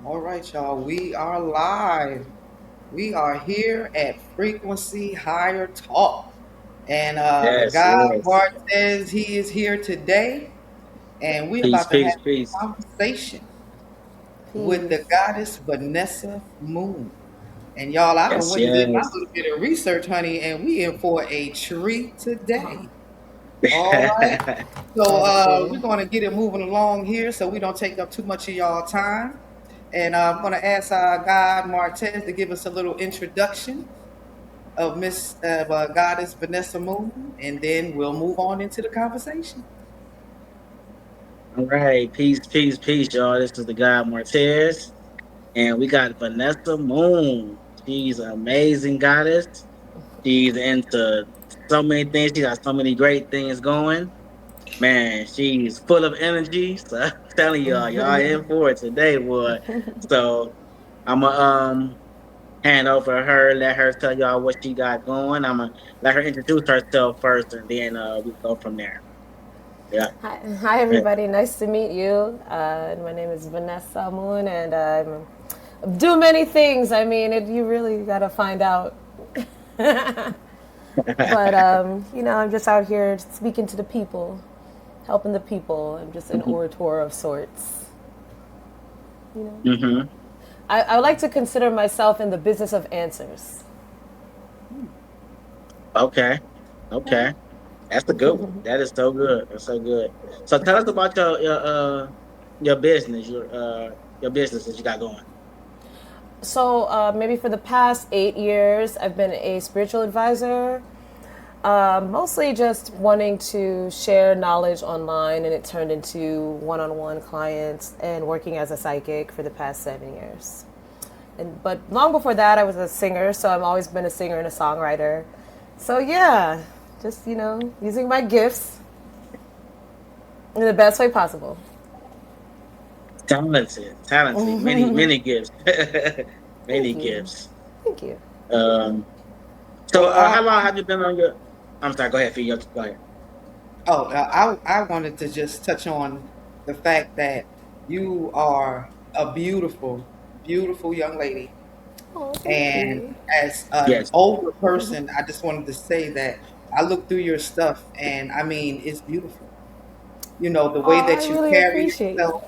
All right, y'all. We are live. We are here at Frequency Higher Talk. And Yes, God yes. Bart says he is here today. And we're Peace, about to have peace, a peace. conversation with the Peace. goddess Vanessa Moon. And y'all, I done Yes, went and did my yes. little bit of research, honey, and we in for a treat Oh, today. All right. So we're gratitude. going to get it moving along here so we don't take up too much of y'all time. And I'm going to ask our God Martez to give us a little introduction of Miss Goddess Vanessa Moon, and then we'll move on into the conversation. All right, peace, peace, peace, y'all. This is the God Martez, and we got Vanessa Moon. She's an amazing goddess. She's into so many things. She got so many great things going. Man, she's full of energy. So I'm telling y'all in for it today, boy. So I'm gonna hand over her, let her tell y'all what she got going. I'm gonna let her introduce herself first, and then we go from there. Yeah. Hi, everybody. Nice to meet you. My name is Vanessa Moon, and do many things. I mean, you really got to find out. But I'm just out here speaking to the people, helping the people. I'm just an hmm orator of sorts. You know, hmm I would like to consider myself in the business of answers. Okay. Okay. That's a good one. That is so good. That's so good. So tell us about your business, your business that you got going. So maybe for the past 8 years, I've been a spiritual advisor. Mostly just wanting to share knowledge online, and it turned into one-on-one clients and working as a psychic for the past 7 years. But long before that, I was a singer, so I've always been a singer and a songwriter. So yeah, just using my gifts in the best way possible. Talented, talented. Many gifts. Many Thank you, gifts. thank you. Um. So Well, how long have you been on your? I'm sorry. Go ahead, Fee. Go ahead. I wanted to just touch on the fact that you are a beautiful, beautiful young lady. Oh, thank And you. as an Yes. older person, I just wanted to say that I looked through your stuff, and I mean, it's beautiful. You know, the way Oh, I that you really carry appreciate you. yourself,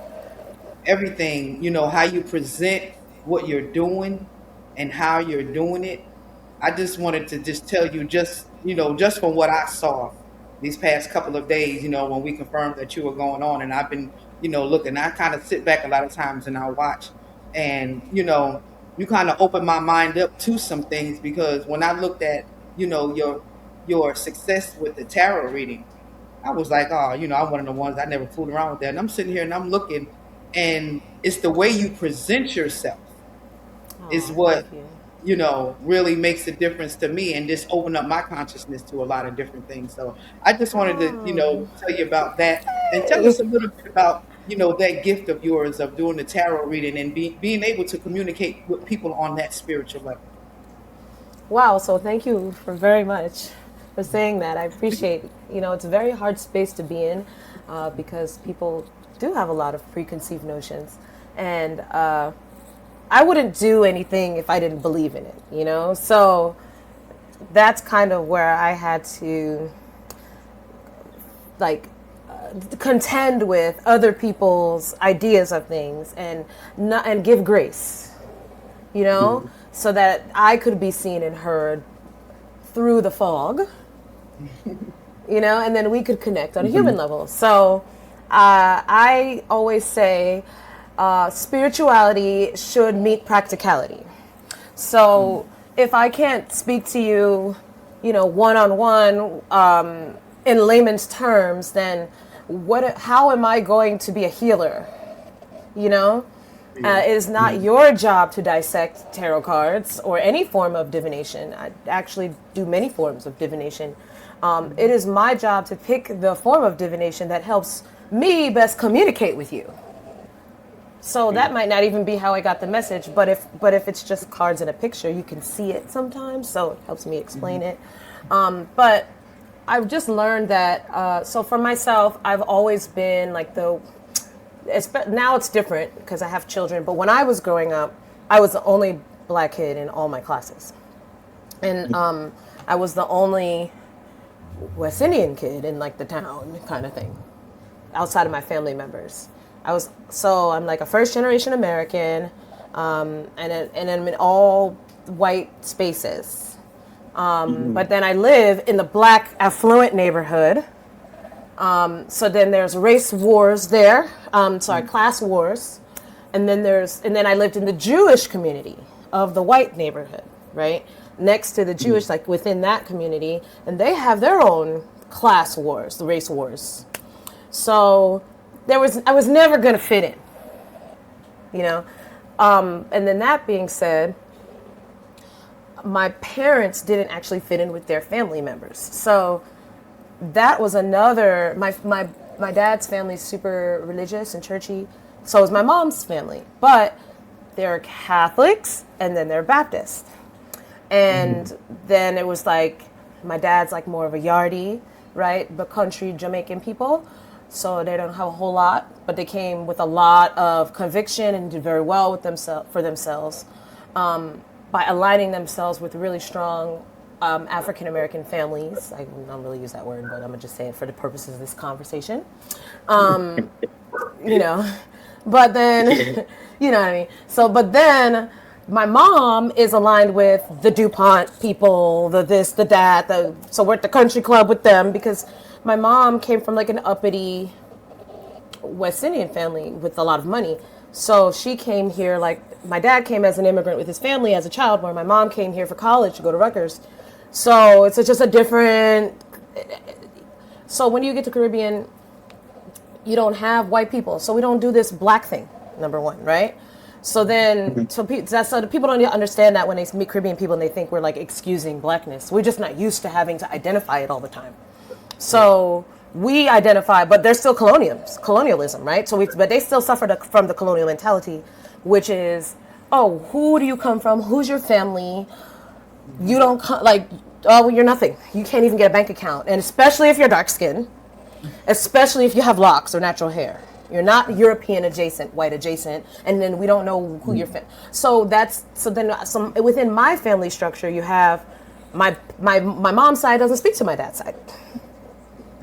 everything, how you present what you're doing and how you're doing it. I just wanted to just tell you, just from what I saw these past couple of days, when we confirmed that you were going on, and I've been, looking. I kind of sit back a lot of times and I watch, and you kind of open my mind up to some things, because when I looked at, your success with the tarot reading, I was like, oh, I'm one of the ones I never fooled around with that. And I'm sitting here and I'm looking, and it's the way you present yourself is Oh, what thank you. really makes a difference to me, and just open up my consciousness to a lot of different things. So I just wanted to, Oh, tell you about that, and tell hey. us a little bit about, that gift of yours of doing the tarot reading and being able to communicate with people on that spiritual level. Wow, so thank you for very much for saying that. I appreciate, it's a very hard space to be in because people do have a lot of preconceived notions. And I wouldn't do anything if I didn't believe in it. So that's kind of where I had to, like, contend with other people's ideas of things and not, and give grace, Mhm. so that I could be seen and heard through the fog, and then we could connect on a human Mhm. level. So I always say spirituality should meet practicality. So if I can't speak to you, one on one in layman's terms, then how am I going to be a healer? You know, Yeah. it is not Mhm. your job to dissect tarot cards or any form of divination. I actually do many forms of divination. It is my job to pick the form of divination that helps me best communicate with you. So that might not even be how I got the message, but if it's just cards and a picture, you can see it sometimes, so it helps me explain it. But I've just learned that. So for myself, I've always been like the now it's different because I have children. But when I was growing up, I was the only black kid in all my classes, and I was the only West Indian kid in like the town kind of thing, outside of my family members. I'm like a first generation American, and I'm in all white spaces. But then I live in the black affluent neighborhood. So then there's race wars there. Class wars. And then I lived in the Jewish community of the white neighborhood, right? Next to the Jewish, like within that community, and they have their own class wars, the race wars. So I was never gonna fit in, you know? And then that being said, my parents didn't actually fit in with their family members. So that was another, my dad's family is super religious and churchy. So is my mom's family, but they're Catholics and then they're Baptist. And then it was like, my dad's like more of a yardie, right? But country Jamaican people. So they don't have a whole lot, but they came with a lot of conviction and did very well with themselves by aligning themselves with really strong African-American families. I don't really use that word, but I'm gonna just say it for the purposes of this conversation. You know, but then, you know what I mean? So, but then my mom is aligned with the DuPont people, the this, the that, so we're at the country club with them because my mom came from like an uppity West Indian family with a lot of money. So she came here, like my dad came as an immigrant with his family as a child, where my mom came here for college to go to Rutgers. So it's just a different, so when you get to Caribbean, you don't have white people. So we don't do this black thing, number one, right? So then, so the people don't understand that when they meet Caribbean people and they think we're like excusing blackness. We're just not used to having to identify it all the time. So we identify, but there's still colonialism, right? But they still suffer from the colonial mentality, which is, oh, who do you come from? Who's your family? You don't well, you're nothing. You can't even get a bank account. And especially if you're dark skinned, especially if you have locks or natural hair. You're not European adjacent, white adjacent, and then we don't know who you're. So within my family structure, you have my mom's side doesn't speak to my dad's side,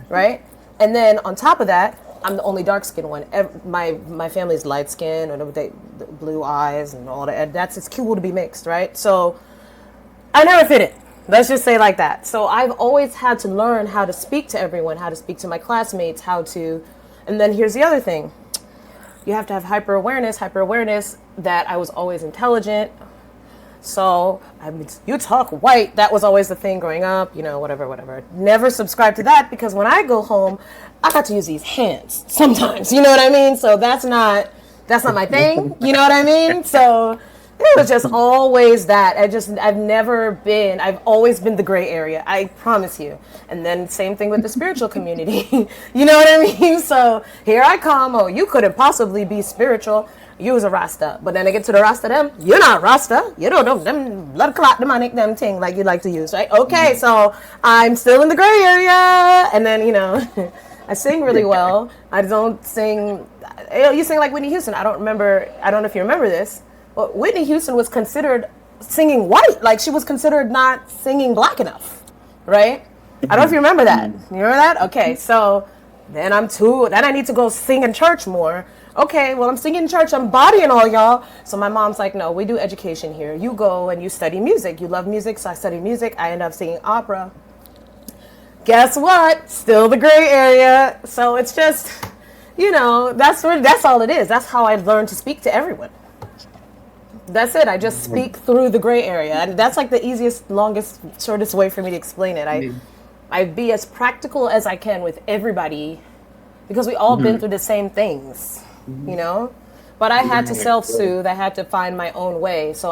right? And then on top of that, I'm the only dark skinned one. My family's light skinned or the blue eyes and all that. It's cool to be mixed, right? So I never fit it. Let's just say like that. So I've always had to learn how to speak to everyone, how to speak to my classmates, and then here's the other thing. You have to have hyper awareness that I was always intelligent. So you talk white, that was always the thing growing up, whatever. Never subscribed to that because when I go home, I got to use these hands sometimes, you know what I mean? So that's not my thing, you know what I mean? So it was just always that. I've always been the gray area, I promise you. And then same thing with the spiritual community, you know what I mean? So here I come, oh, you couldn't possibly be spiritual. You was a Rasta. But then I get to the Rasta them, you're not Rasta. You don't know them blood clot demonic them thing like you like to use, right? Okay, so I'm still in the gray area. And then, I sing really well. I don't sing, you sing like Whitney Houston. I don't know if you remember this. But Whitney Houston was considered singing white, like she was considered not singing black enough, right? I don't know if you remember that. You remember that? Okay, so then I need to go sing in church more. Okay, well, I'm singing in church, I'm bodying all y'all. So my mom's like, no, we do education here. You go and you study music. You love music, so I study music. I end up singing opera. Guess what? Still the gray area. So it's just, that's all it is. That's how I learned to speak to everyone. That's it. I just speak through the gray area. And that's like the easiest, longest, shortest way for me to explain it. I be as practical as I can with everybody because we all been through the same things, But I had to self-soothe. I had to find my own way. So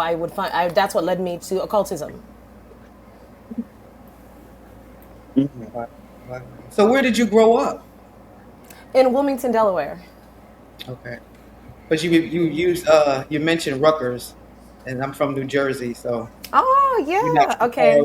that's what led me to occultism. So where did you grow up? In Wilmington, Delaware. Okay. But you mentioned Rutgers, and I'm from New Jersey, so. Oh yeah, okay.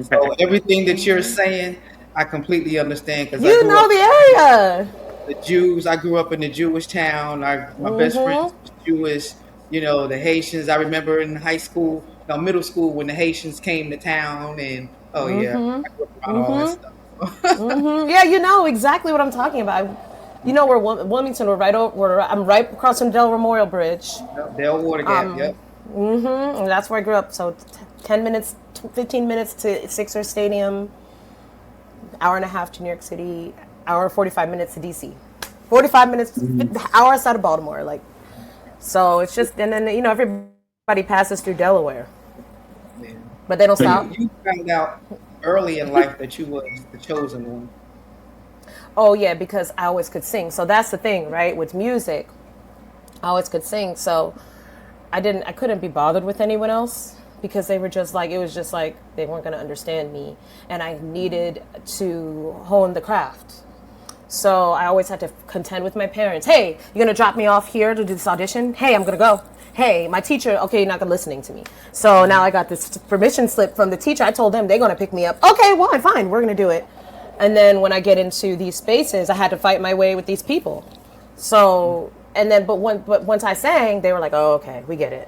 So everything that you're saying, I completely understand because you know the area. the Jews. I grew up in the Jewish town. My best friend Mm-hmm. was Jewish. The Haitians. I remember in high school, no, middle school, when the Haitians came to town, and oh yeah, Mm-hmm. I grew up around all that Mm-hmm. stuff. Mm-hmm. Yeah, you know exactly what I'm talking about. You know, we're Wilmington. We're right over. I'm right across from Delaware Memorial Bridge. Yep, Dale Water Gap. Yep. Mm-hmm. And that's where I grew up. So 10 minutes, 15 minutes to Sixers Stadium. Hour and a half to New York City. Hour and 45 minutes to DC. 45 minutes, hour outside of Baltimore. Like, so it's just, and then everybody passes through Delaware, Yeah. but they don't So stop. you found out early in life that you was the chosen one. Oh yeah, because I always could sing. So that's the thing, right? With music, I always could sing. So I couldn't be bothered with anyone else because they were just like, it was just like they weren't going to understand me, and I needed to hone the craft. So I always had to contend with my parents. Hey, you're gonna drop me off here to do this audition? Hey, I'm gonna go. Hey, my teacher, okay, you're not gonna listening to me. So now I got this permission slip from the teacher. I told them they're gonna pick me up. Okay, well, fine, we're gonna do it. And then when I get into these spaces, I had to fight my way with these people. So, and then, but once I sang, they were like, oh, okay, we get it.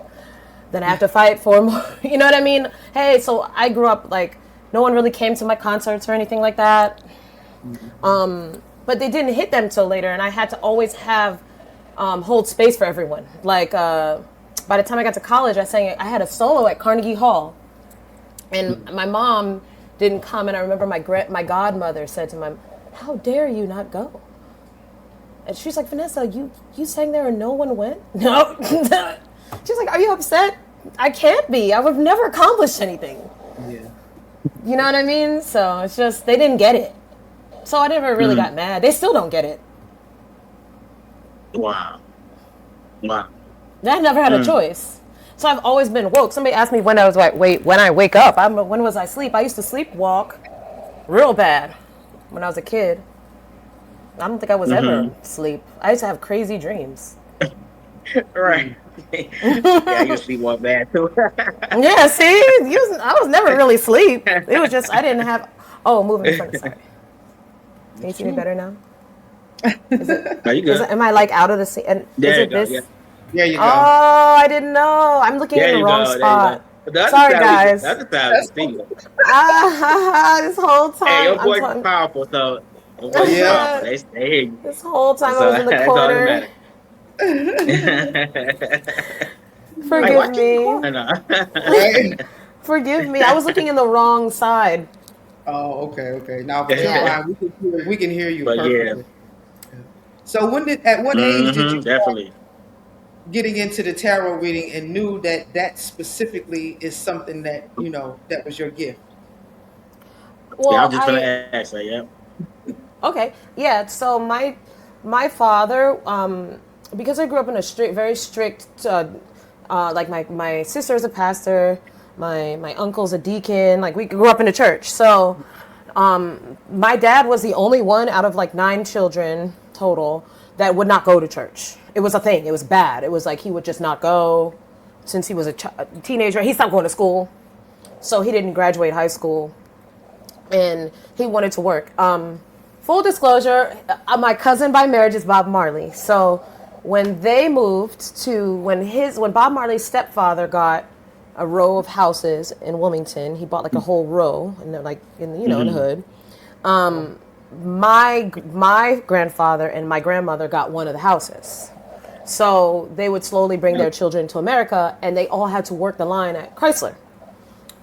Then I have to fight for more, you know what I mean? Hey, so I grew up like, no one really came to my concerts or anything like that. But they didn't hit them till later, and I had to always hold space for everyone. Like by the time I got to college, I had a solo at Carnegie Hall, and my mom didn't come, and I remember my godmother said to my, "How dare you not go?" And she's like, "Vanessa, you sang there and no one went?" No. She's like, "Are you upset?" I can't be. I would have never accomplished anything. Yeah. You know what I mean? So it's just they didn't get it. So I never really got mad. They still don't get it. Wow. Wow. I never had a choice. So I've always been woke. Somebody asked me when I was like, when I wake up. When was I asleep? I used to sleepwalk real bad when I was a kid. I don't think I was ever asleep. I used to have crazy dreams. Right. Yeah, you sleepwalk bad too. Yeah, see? I was never really asleep. It was just, I didn't have, moving in front. Sorry. Can you see me better now? No, you good. Am I like out of the scene? And There is you it go. this? Yeah. There you go. Oh, I didn't know. I'm looking There in the you wrong go. spot. There you go. Sorry, guys. That's the time to speak. This whole time. Hey, your I'm voice is talking- powerful, so your voice is Yeah. powerful. They hear you. This whole time So I was in the that's all that corner. matters. Forgive Like, me. Right? Forgive me. I was looking in the wrong side. Oh, okay. Now, Yeah. we can hear you But yeah. perfectly. So at what age did you start Definitely. getting into the tarot reading and knew that specifically is something that that was your gift? Yeah, I Well, was just gonna ask that. Yeah. okay, yeah. So my father, because I grew up in a very strict, like my sister's a pastor, my uncle's a deacon. Like we grew up in the church. So my dad was the only one out of like 9 children total that would not go to church. It was a thing. It was bad. It was like he would just not go. Since he was a teenager, he stopped going to school, so he didn't graduate high school, and he wanted to work. Full disclosure, my cousin by marriage is Bob Marley. So when they moved to when Bob Marley's stepfather got a row of houses in Wilmington, he bought like a whole row, and they're like in the hood. My grandfather and my grandmother got one of the houses. So they would slowly bring their children to America, and they all had to work the line at Chrysler.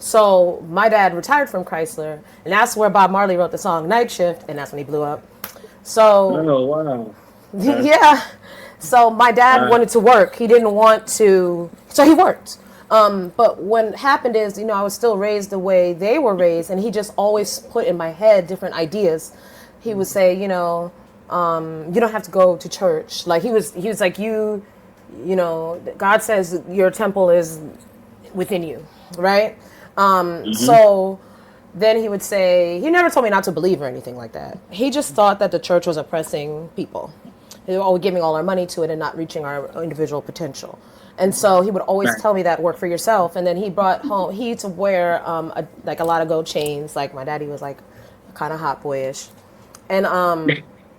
So my dad retired from Chrysler, and that's where Bob Marley wrote the song Night Shift, and that's when he blew up. So, Oh wow. yeah. So my dad wanted to work. He didn't want to, so he worked. But what happened is, I was still raised the way they were raised, and he just always put in my head different ideas. He would say, you don't have to go to church. Like he was like, God says your temple is within you, right? So then he would say, he never told me not to believe or anything like that. He just thought that the church was oppressing people. They were always giving all our money to it and not reaching our individual potential. And so he would always tell me that work for yourself. And then he brought home, he used to wear like a lot of gold chains. Like my daddy was like kind of hot boyish. And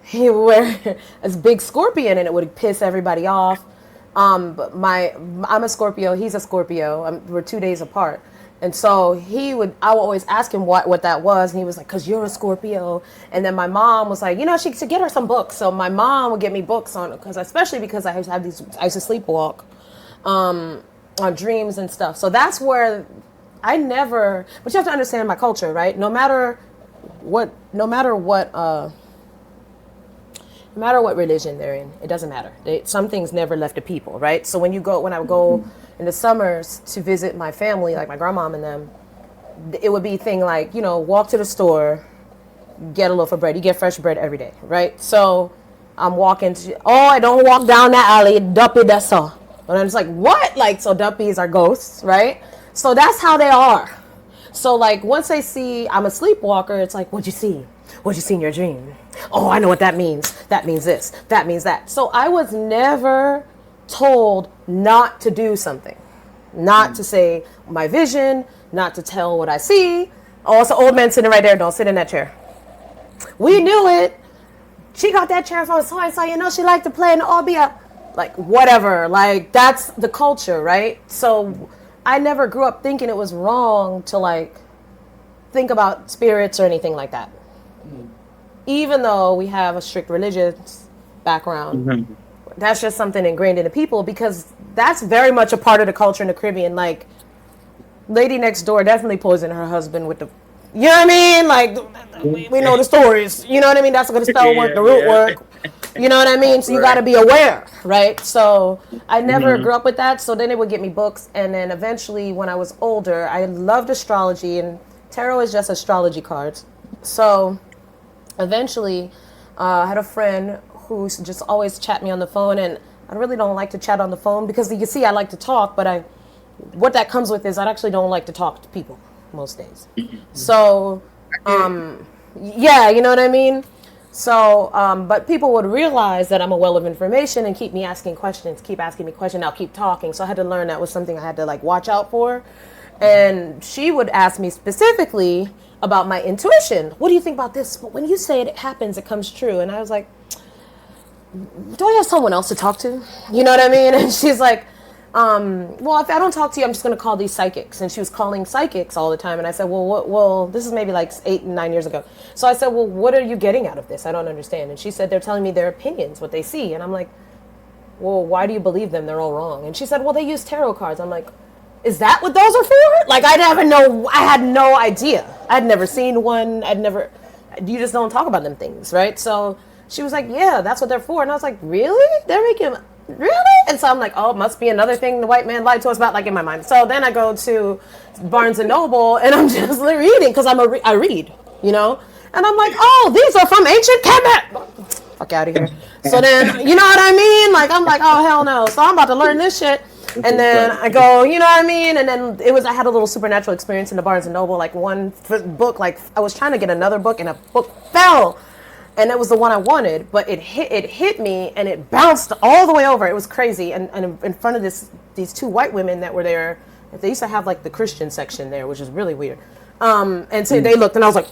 he would wear this big scorpion, and it would piss everybody off. But I'm a Scorpio. He's a Scorpio. We're 2 days apart. And so I would always ask him what that was. And he was like, cause you're a Scorpio. And then my mom was like, she should get her some books. So my mom would get me books on it. Especially because I used to sleepwalk, on dreams and stuff. So that's where but you have to understand my culture, right? No matter what religion they're in, it doesn't matter. Some things never left the people, right? So when I would go in the summers to visit my family, like my grandmom and them, it would be thing like, walk to the store, get a loaf of bread. You get fresh bread every day, right? So I'm walking I don't walk down that alley, duppy, that's all. And I'm just like, what? Like, so duppies are ghosts, right? So that's how they are. So like once they see I'm a sleepwalker, it's like, what'd you see? What'd you see in your dream? Oh, I know what that means. That means this. That means that. So I was never told not to do something, not to say my vision, not to tell what I see. Oh, it's an old man sitting right there. Don't sit in that chair. We knew it. She got that chair from so she liked to play in the Obia. Like, whatever. Like, that's the culture, right? So I never grew up thinking it was wrong to, like, think about spirits or anything like that. Even though we have a strict religious background, that's just something ingrained in the people because that's very much a part of the culture in the Caribbean. Like, lady next door definitely poisoned her husband with the, you know what I mean? Like, we know the stories. You know what I mean? That's going to spell work, the root work. You know what I mean? So you got to be aware, right? So I never grew up with that. So then it would get me books. And then eventually when I was older, I loved astrology, and tarot is just astrology cards. So eventually I had a friend who just always chat me on the phone, and I really don't like to chat on the phone because you can see I like to talk, but what that comes with is I actually don't like to talk to people most days. So yeah, you know what I mean? So but people would realize that I'm a well of information and keep asking me questions, I'll keep talking. So I had to learn that was something I had to like watch out for. And she would ask me specifically about my intuition. What do you think about this? But when you say it happens, it comes true. And I was like, do I have someone else to talk to? You know what I mean? And she's like, well, if I don't talk to you, I'm just going to call these psychics. And she was calling psychics all the time. And I said, well, this is maybe like 8 and 9 years ago. So I said, well, what are you getting out of this? I don't understand. And she said, they're telling me their opinions, what they see. And I'm like, well, why do you believe them? They're all wrong. And she said, well, they use tarot cards. I'm like, is that what those are for? Like, I had no idea. I'd never seen one. You just don't talk about them things, right? So she was like, yeah, that's what they're for. And I was like, really? Really? And so I'm like, oh, it must be another thing the white man lied to us about, like, in my mind. So then I go to Barnes and Noble, and I'm just reading, because I read, you know? And I'm like, oh, these are from ancient Kemet. Fuck out of here. So then, you know what I mean? Like, I'm like, oh, hell no. So I'm about to learn this shit. And then I go, you know what I mean? And then I had a little supernatural experience in the Barnes and Noble, like one book, like I was trying to get another book and a book fell. And it was the one I wanted, but it hit me and it bounced all the way over. It was crazy. And in front of these two white women that were there, they used to have like the Christian section there, which is really weird. And so they looked and I was like,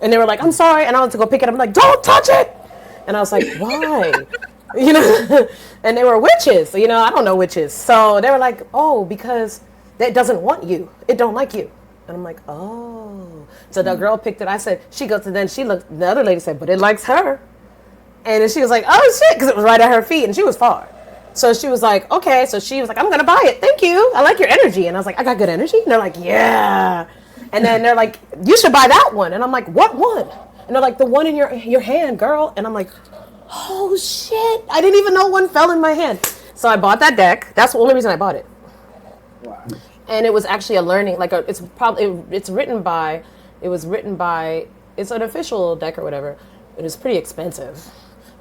and they were like, I'm sorry. And I went to go pick it up. I'm like, don't touch it. And I was like, why? You know, and they were witches, you know, I don't know witches. So they were like, oh, because it doesn't want you. It don't like you. And I'm like, oh. So the girl picked it. I said, she goes, and then she looked, the other lady said, but it likes her. And then she was like, oh shit, because it was right at her feet and she was far. So she was like, okay. So she was like, I'm going to buy it. Thank you. I like your energy. And I was like, I got good energy? And they're like, yeah. And then they're like, you should buy that one. And I'm like, what one? And they're like, the one in your hand, girl. And I'm like, oh shit, I didn't even know one fell in my hand. So I bought that deck. That's the only reason I bought it. Wow. And it was actually a learning, like it's written by, it's an official deck or whatever. It was pretty expensive.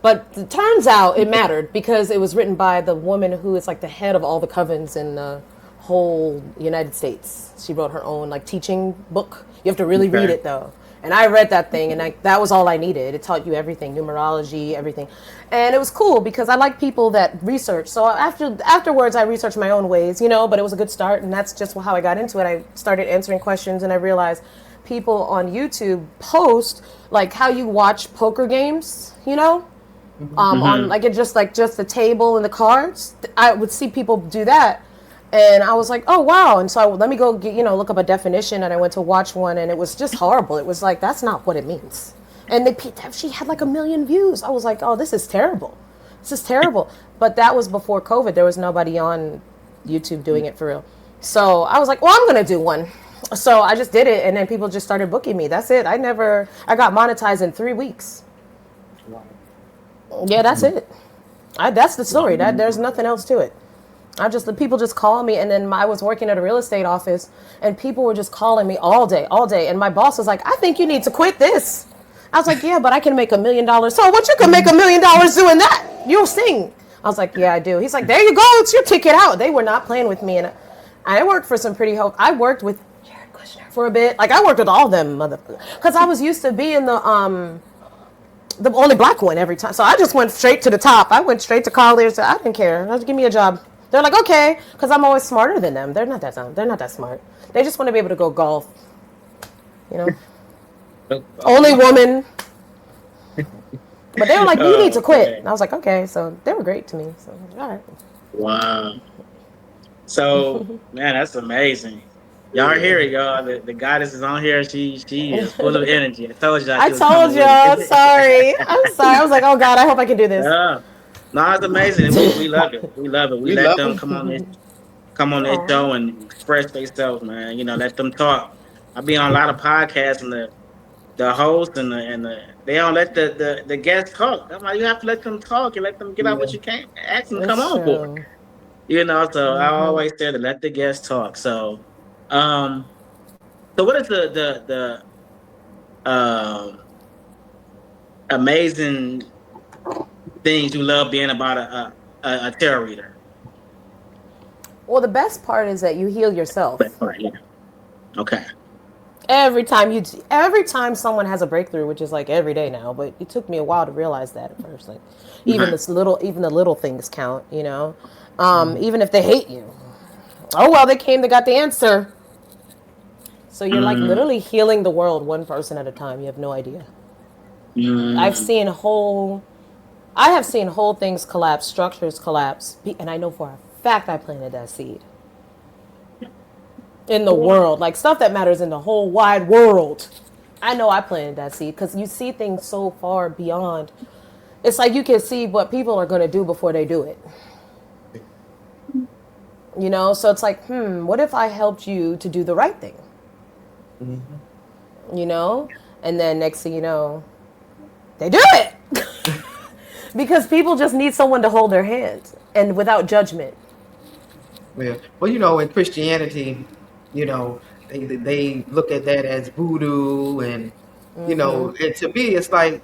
But it turns out it mattered because it was written by the woman who is like the head of all the covens in the whole United States. She wrote her own like teaching book. You have to really read it though. And I read that thing, and that was all I needed. It taught you everything, numerology, everything. And it was cool because I like people that research. So afterwards, I researched my own ways, you know, but it was a good start, and that's just how I got into it. I started answering questions, and I realized people on YouTube post like how you watch poker games, you know, on Mm-hmm. like it just like just the table and the cards. I would see people do that, and I was like, oh wow. And so let me go get, look up a definition, and I went to watch one, and it was just horrible. It was like that's not what it means. And she had like 1 million views. I was like, oh, this is terrible. This is terrible. But that was before COVID. There was nobody on YouTube doing it for real. So I was like, well, I'm gonna do one. So I just did it, and then people just started booking me. That's it. I got monetized in 3 weeks. Yeah, that's it. That's the story. There's nothing else to it. The people just call me, and then I was working at a real estate office, and people were just calling me all day, all day. And my boss was like, "I think you need to quit this." I was like, "Yeah, but I can make $1 million." So what? You can make $1 million doing that? You'll sing. I was like, "Yeah, I do." He's like, "There you go. It's your ticket out." They were not playing with me, and I worked for some pretty help. I worked with Jared Kushner for a bit. Like I worked with all them motherfuckers because I was used to being the only black one every time. So I just went straight to the top. I went straight to college. I didn't care. Just give me a job. They're like, okay, because I'm always smarter than them. They're not that dumb. They're not that smart. They just want to be able to go golf. You know, only woman. But they were like, you need to quit. And I was like, okay. So they were great to me. So all right. Wow. So, man, that's amazing. Y'all hear it, y'all. The goddess is on here. She is full of energy. I told y'all I she was coming told with y'all. it. Sorry. I'm sorry. I was like, oh God, I hope I can do this. Yeah. No, it's amazing. We love it. We love it. We We let love them it. come on this Aw. show and express themselves, man. Let them talk. I be on a lot of podcasts, and the host and they don't let the guests talk. I'm like, you have to let them talk and let them get out Yeah. what you can't ask them to come It's on for. true. So I always say to let the guests talk. Um, so what is the amazing things you love being about a tarot reader? Well, the best part is that you heal yourself. Right, yeah. Okay. Every time someone has a breakthrough, which is like every day now, but it took me a while to realize that at first. Like, Okay. even the little things count, you know. Even if they hate you, oh well, they got the answer. So you're like Mm, literally healing the world one person at a time. You have no idea. I've mm, seen whole, I have seen whole things collapse, structures collapse, and I know for a fact I planted that seed in the world, like stuff that matters in the whole wide world. I know I planted that seed because you see things so far beyond. It's like you can see what people are going to do before they do it. You know, so it's like, what if I helped you to do the right thing? Mhm. You know, and then next thing you know, they do it because people just need someone to hold their hand and without judgment. Yeah. Well, in Christianity, they look at that as voodoo, and to me, it's like,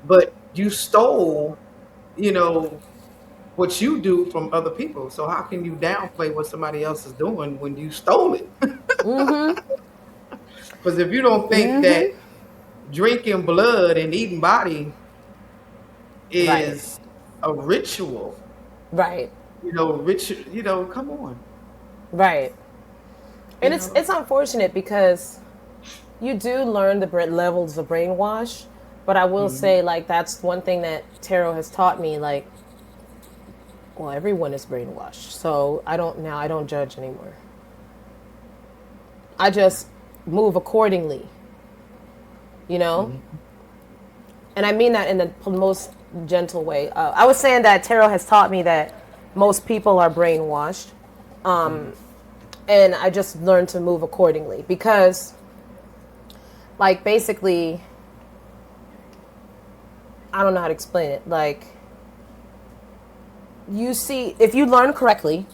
but you stole, you know, what you do from other people. So how can you downplay what somebody else is doing when you stole it? Because if you don't think that drinking blood and eating body Right, is a ritual, right, come on, right. you And it's know. unfortunate because you do learn the levels of brainwash, but I will Mhm. say like that's one thing that tarot has taught me. Like, well, everyone is brainwashed, so I don't judge anymore. I just move accordingly, you know. Mhm. And I mean that in the most gentle way. I was saying that tarot has taught me that most people are brainwashed, Mhm. and I just learned to move accordingly because, like, basically, I don't know how to explain it. Like, you see, if you learn correctly,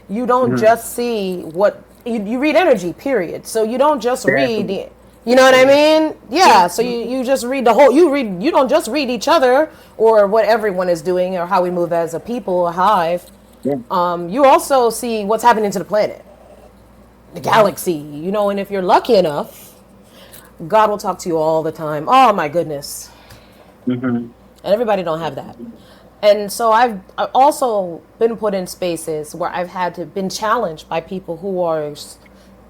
you don't mm. just see what you read energy, period. So you don't just read Definitely. the, you know what I Yeah. mean? Yeah. So you just read the whole, you don't just read each other or what everyone is doing or how we move as a people, a hive. Yeah. You also see what's happening to the planet, the Mhm. galaxy, and if you're lucky enough, God will talk to you all the time. Oh my goodness. Hmm. And everybody don't have that. And so I've also been put in spaces where I've had to been challenged by people who are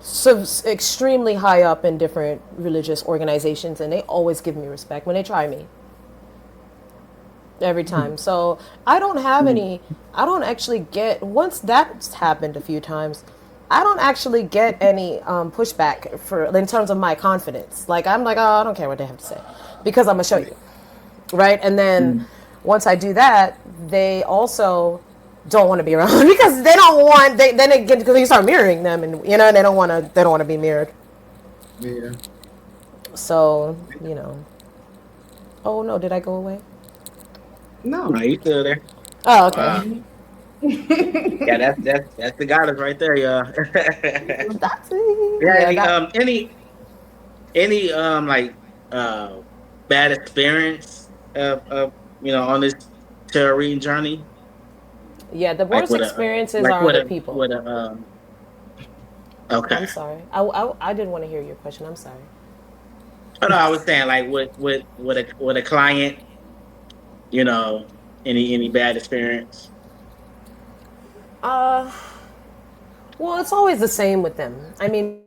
so extremely high up in different religious organizations, and they always give me respect when they try me every time. So I don't have any. I don't actually get once that's happened a few times. I don't actually get any pushback for in terms of my confidence. Like I'm like, oh, I don't care what they have to say, because I'm gonna show you, right? And then once I do that, they also don't want to be around because they don't want. Then it get because you start mirroring them, and they don't want to. They don't want to be mirrored. Yeah. So Oh no, did I go away? No. No, you still there. Oh, okay. Wow. Yeah, that's the goddess right there, y'all. That's it. Yeah, Yeah, that. any like uh bad experience on this tarot reading journey? Yeah, the Like worst experiences like are other people. with a okay. I'm sorry. I didn't want to hear your question. I'm sorry. Oh no, I was saying like with a client, you know, any bad experience. Uh, well, it's always the same with them. I mean,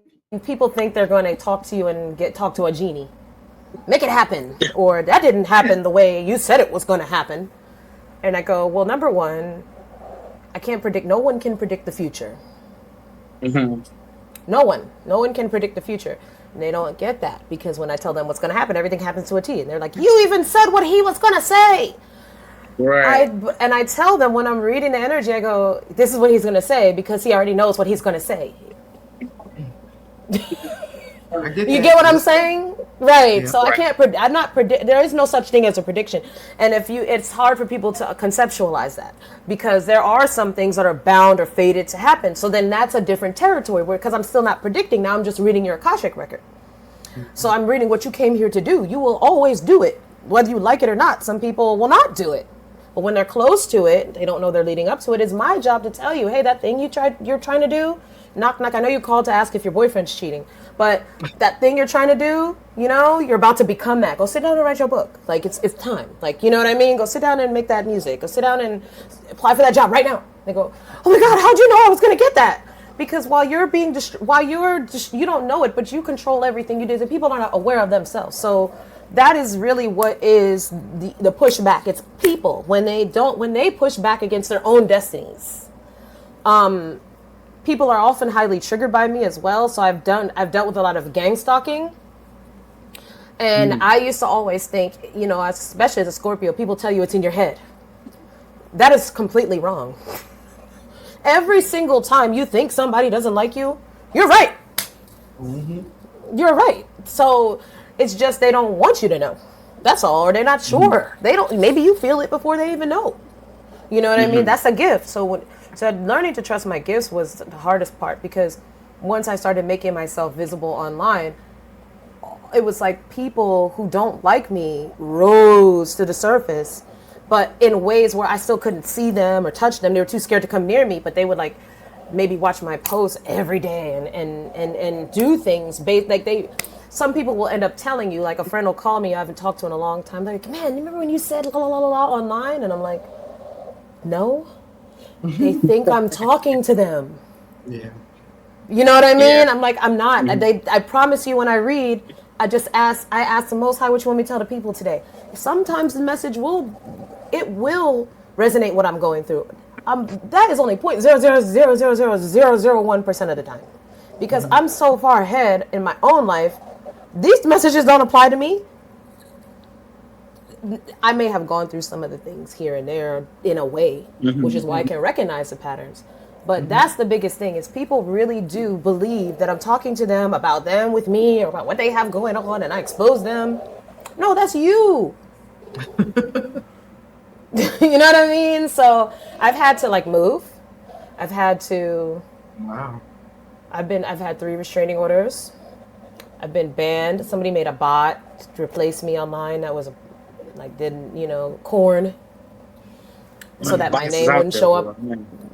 people think they're going to talk to you and talk to a genie, make it happen, or that didn't happen the way you said it was going to happen. And I go, well, number one, I can't predict. No one can predict the future. Hmm. No one can predict the future. And they don't get that because when I tell them what's going to happen, everything happens to a T. And they're like, you even said what he was going to say. Right. I tell them when I'm reading the energy, I go, this is what he's going to say because he already knows what he's going to say. I get You that. get what I'm saying? Right. Yeah. So I Right. can't I'm not predict there is no such thing as a prediction. And it's hard for people to conceptualize that because there are some things that are bound or fated to happen. So then that's a different territory where because I'm still not predicting, now I'm just reading your Akashic record. So I'm reading what you came here to do. You will always do it, whether you like it or not. Some people will not do it. But when they're close to it, they don't know they're leading up to it. It's my job to tell you, hey, that thing you're trying to do, knock knock. I know you called to ask if your boyfriend's cheating, but that thing you're trying to do, you're about to become that. Go sit down and write your book. Like it's time. Like, you know what I mean? Go sit down and make that music. Go sit down and apply for that job right now. They go, oh my God, how'd you know I was gonna get that? Because while you're you don't know it, but you control everything you do. And people are not aware of themselves. So that is really what is the pushback. It's people when they push back against their own destinies. People are often highly triggered by me as well. So I've dealt with a lot of gang stalking. And I used to always think, especially as a Scorpio, people tell you it's in your head. That is completely wrong. Every single time you think somebody doesn't like you, you're right. You're right. So it's just they don't want you to know. That's all. Or they're not sure. They don't. Maybe you feel it before they even know. You know what I mean? That's a gift. So learning to trust my gifts was the hardest part because once I started making myself visible online, it was like people who don't like me rose to the surface, but in ways where I still couldn't see them or touch them. They were too scared to come near me, but they would like maybe watch my posts every day and do things based some people will end up telling you, like a friend will call me I haven't talked to in a long time. They're like, man, you remember when you said la la la la online? And I'm like, no. They think I'm talking to them. Yeah. You know what I mean? Yeah. I'm like, I'm not. I promise you when I read, I ask the Most High what you want me to tell the people today. Sometimes the message will resonate what I'm going through. That is only 0.0000001% of the time. Because I'm so far ahead in my own life, these messages don't apply to me. I may have gone through some of the things here and there in a way, which is why I can recognize the patterns. But that's the biggest thing is people really do believe that I'm talking to them about them with me or about what they have going on and I expose them. No, that's you. You know what I mean? So I've had to move. I've had to. Wow. I've had 3 restraining orders. I've been banned. Somebody made a bot to replace me online that was corn. So that my name wouldn't show up.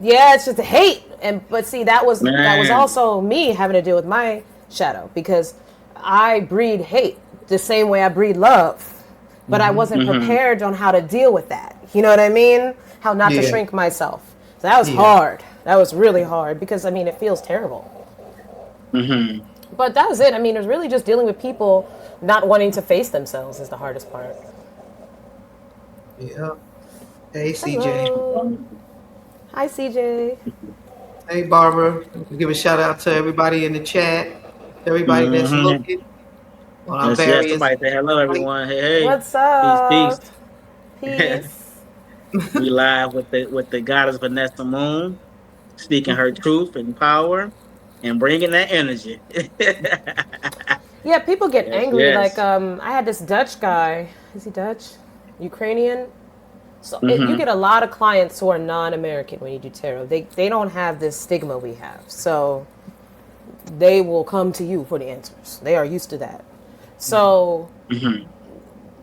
Yeah, it's just hate. But see, that was also me having to deal with my shadow because I breed hate the same way I breed love. But I wasn't prepared on how to deal with that. You know what I mean? How not to shrink myself. So that was hard. That was really hard because it feels terrible. Mm-hmm. But that was it. I mean, it was really just dealing with people not wanting to face themselves is the hardest part. Yeah. Hey, CJ. Hello. Hi, CJ. Hey, Barbara. Give a shout out to everybody in the chat, everybody that's Mm-hmm. looking on our Yes, yes. various Somebody say hello, sites. everyone. Hey, hey. What's Peace, peace. up? Peace. We live with the goddess Vanessa Moon, speaking her truth and power, and bringing that energy. Yeah, people get Yes, angry. Like, yes. I had this Dutch guy. Is he Dutch? Ukrainian? So you Mm-hmm. get a lot of clients who are non-American when you do tarot. They don't have this stigma we have. So they will come to you for the answers. They are used to that. So Mm-hmm.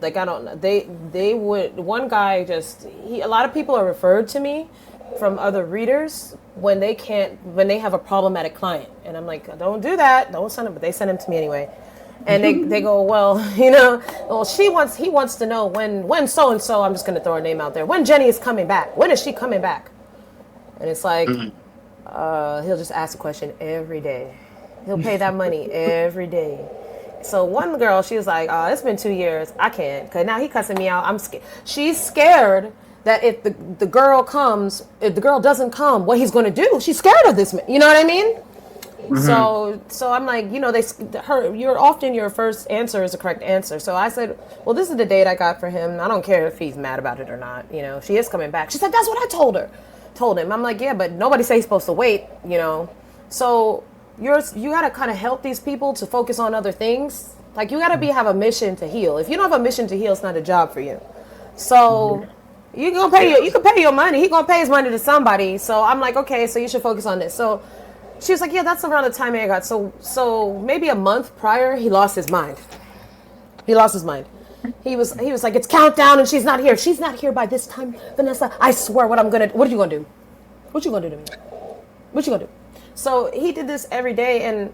like I don't know. They would one guy just he a lot of people are referred to me from other readers when they have a problematic client. And I'm like, don't do that. Don't send them, but they send them to me anyway. And they go, well, well he wants to know when so and so, I'm just gonna throw her name out there. When Jenny is coming back. When is she coming back? And it's like, Mm-hmm. he'll just ask a question every day. He'll pay that money every day. So one girl, she was like, "Oh, it's been 2 years. I can't, cause now he cussing me out. I'm scared." She's scared that if if the girl doesn't come, what he's going to do? She's scared of this man. You know what I mean? Mm-hmm. So I'm like, your first answer is the correct answer. So I said, well, this is the date I got for him. I don't care if he's mad about it or not. She is coming back. She said, that's what I told him. I'm like, yeah, but nobody say he's supposed to wait. So you got to kind of help these people to focus on other things. Like you got to have a mission to heal. If you don't have a mission to heal, it's not a job for you. So you can pay your money. He gonna pay his money to somebody. So I'm like, okay, so you should focus on this. So she was like, yeah, that's around the time I got. So maybe a month prior, he lost his mind. He lost his mind. He was like, it's countdown and she's not here. She's not here by this time, Vanessa. I swear, what are you gonna do? What you gonna do to me? What you gonna do? So he did this every day, and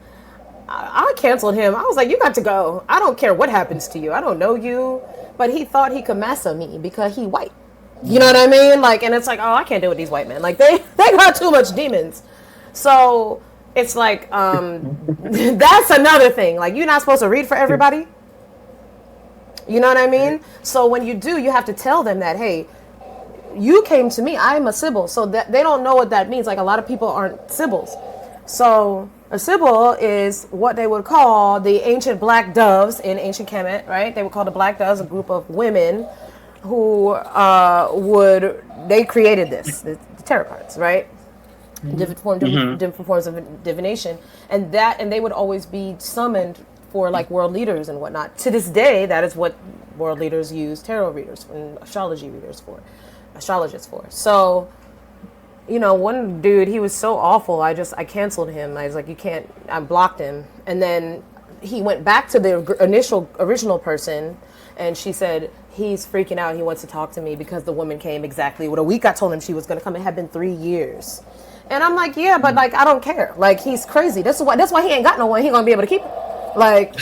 I canceled him. I was like, you got to go. I don't care what happens to you. I don't know you. But he thought he could massa me because he white. You know what I mean? Like, and it's like, oh, I can't deal with these white men. Like they got too much demons. So it's like, that's another thing. Like, you're not supposed to read for everybody. You know what I mean? So when you do, you have to tell them that, hey, you came to me. I'm a Sybil. So that they don't know what that means. Like, a lot of people aren't Sybils. So a Sybil is what they would call the ancient black doves in ancient Kemet, right? They would call the black doves a group of women who they created the tarot cards, right? Different forms of divination, and they would always be summoned for like world leaders and whatnot. To this day, that is what world leaders use tarot readers and astrologists for. So, one dude, he was so awful. I canceled him. I was like, you can't. I blocked him, and then he went back to the original person, and she said he's freaking out. He wants to talk to me because the woman came exactly what a week I told him she was going to come. It had been 3 years. And I'm like, yeah, but like, I don't care. Like, he's crazy. That's why he ain't got no one. He gonna be able to keep it. Like,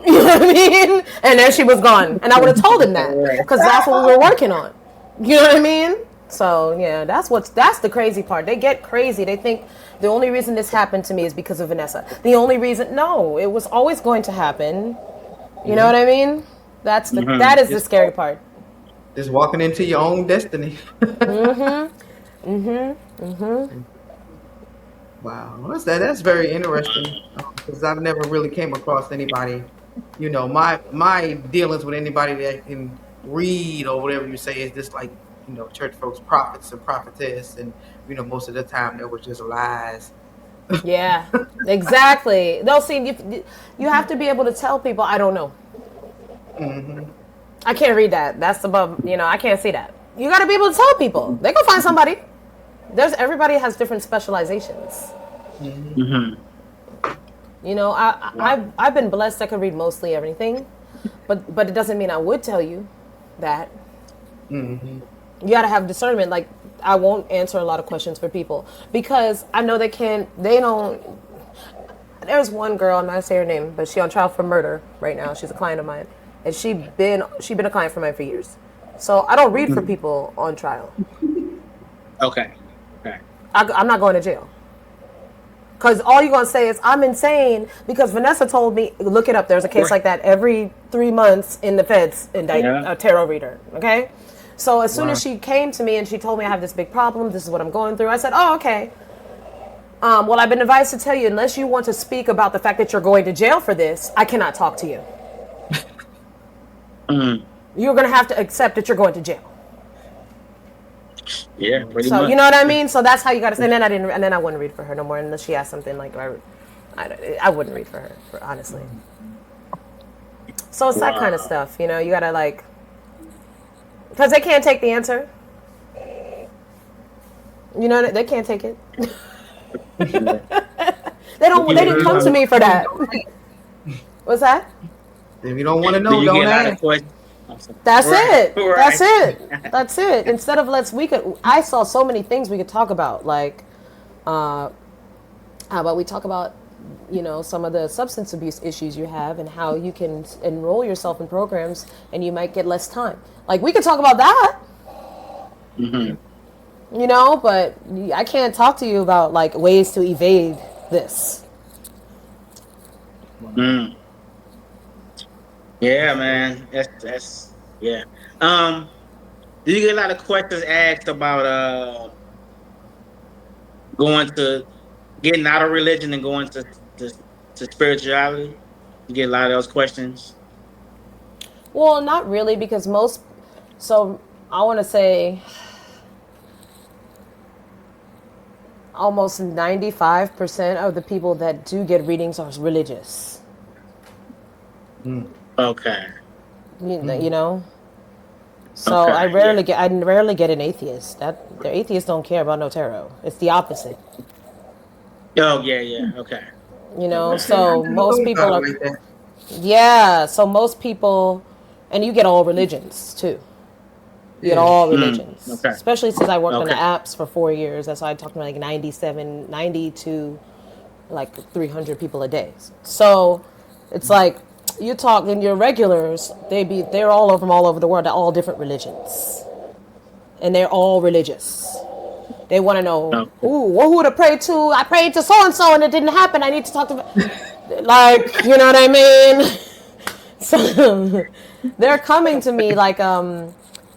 you know what I mean? And then she was gone. And I would have told him that because that's what we were working on. You know what I mean? So yeah, that's the crazy part. They get crazy. They think the only reason this happened to me is because of Vanessa. The only reason, no, it was always going to happen. You know what I mean? That is the scary part. Just walking into your own destiny. Wow, that's very interesting because I've never really came across anybody. My dealings with anybody that can read or whatever you say is just like church folks, prophets and prophetess, and most of the time that was just lies. Yeah, exactly. They'll see you have to be able to tell people, I don't know. I can't read that. That's above, I can't see that. You got to be able to tell people. They go find somebody. Everybody has different specializations. Mm-hmm. I've been blessed. I can read mostly everything, but it doesn't mean I would tell you that. You got to have discernment. Like, I won't answer a lot of questions for people because I know they don't. There's one girl, I'm not gonna say her name, but she's on trial for murder right now. She's a client of mine, and she been a client of mine for years. So I don't read for people on trial. Okay. I'm not going to jail. Because all you're going to say is, I'm insane because Vanessa told me, look it up. There's a case like that every 3 months in the feds indict a tarot reader. Okay? So as soon as she came to me and she told me I have this big problem, this is what I'm going through, I said, oh, okay. Well, I've been advised to tell you, unless you want to speak about the fact that you're going to jail for this, I cannot talk to you. You're going to have to accept that you're going to jail. Yeah, pretty So much. you know what I mean. So that's how you got to. And then I wouldn't read for her no more unless she has something like I wouldn't read for her, honestly. So it's that kind of stuff, you know. You gotta like, because they can't take the answer. You know, they can't take it. They don't. They didn't come to me for that. What's that? If you don't want to know, don't ask. That's it. Right. That's it. That's it. Instead of I saw so many things we could talk about. Like, how about we talk about, you know, some of the substance abuse issues you have and how you can enroll yourself in programs and you might get less time. Like, we could talk about that. Mm-hmm. You know, but I can't talk to you about like ways to evade this. Mm. Yeah, man. That's yeah. Do you get a lot of questions asked about getting out of religion and going to spirituality? You get a lot of those questions. Well, not really, because I want to say almost 95% of the people that do get readings are religious. Okay. You know. So okay, I rarely get an atheist. The atheists don't care about no tarot. It's the opposite. Oh yeah. Okay. You know, so most people are. Yeah, so most people, and you get all religions too. You get all religions, especially since I worked on the apps for 4 years. That's why I talked to like 90 to like 300 people a day. So it's like you talk in your regulars, they're all over the world, all different religions, and they're all religious. They want to know, who would I pray to? I prayed to so and so, and it didn't happen. I need to talk to, like, you know what I mean? So they're coming to me like,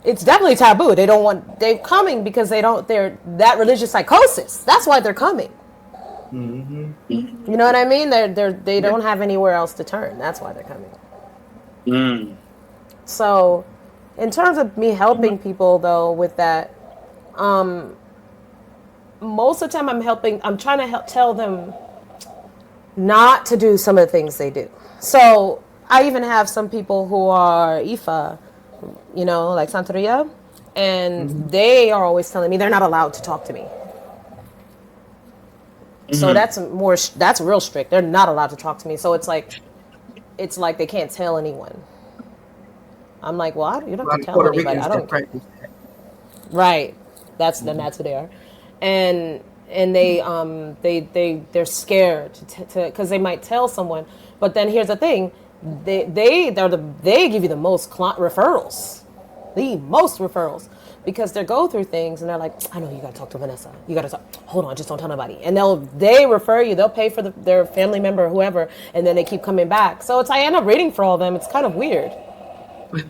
it's definitely taboo. They're coming because they're that religious psychosis. That's why they're coming. Mm-hmm. You know what I mean? They don't have anywhere else to turn. That's why they're coming. So, in terms of me helping people though with that, most of the time I'm trying to tell them not to do some of the things they do. So I even have some people who are Ifa, you know, like Santeria, and they are always telling me they're not allowed to talk to me. So that's real strict. They're not allowed to talk to me. So it's like they can't tell anyone. I'm like, well, you don't have to tell anybody. I don't care. Right. That's who they are. And they're scared to because they might tell someone. But then here's the thing. They give you the most referrals. The most referrals. Because they go through things and they're like, I know you gotta talk to Vanessa. You gotta talk. Hold on, just don't tell nobody. And they refer you. They'll pay for their family member or whoever, and then they keep coming back. So I end up reading for all of them. It's kind of weird.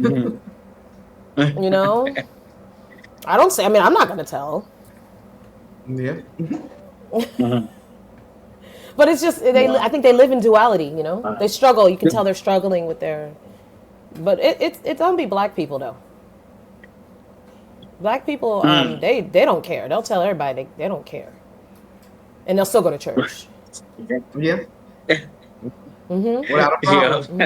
You know, I'm not gonna tell. Yeah. But it's just I think they live in duality. You know, they struggle. You can tell they're struggling with their. But it's don't be black people though. Black people, they don't care. They'll tell everybody they don't care, and they'll still go to church. Yeah. Without a problem.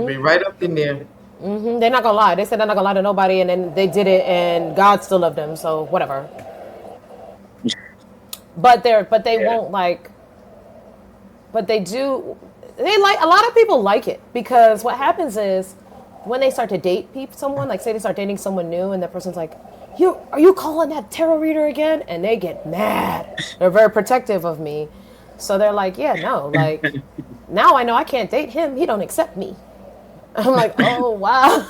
Be right up in there. They're not gonna lie. They said they're not gonna lie to nobody, and then they did it, and God still loved them. So whatever. But they won't like. But they do. They like a lot of people like it because what happens is. When they start to date someone, like say they start dating someone new and that person's like, are you calling that tarot reader again? And they get mad. They're very protective of me. So they're like, yeah, no, like, now I know I can't date him. He don't accept me. I'm like, oh, wow.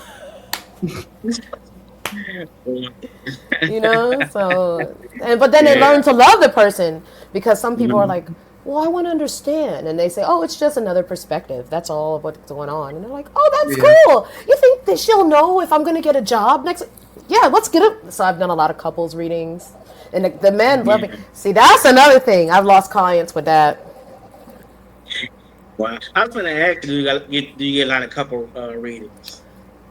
You know, so but then they Yeah. learn to love the person because some people are Mhm. like, well, I want to understand, and they say, oh, it's just another perspective, that's all of what's going on, and they're like, oh, that's Yeah. cool. You think that she'll know if I'm going to get a job next? Yeah, let's get it. So I've done a lot of couples readings, and the men love it. Yeah. See, that's another thing, I've lost clients with that. Wow. I was gonna ask you, do you get a lot of couple readings?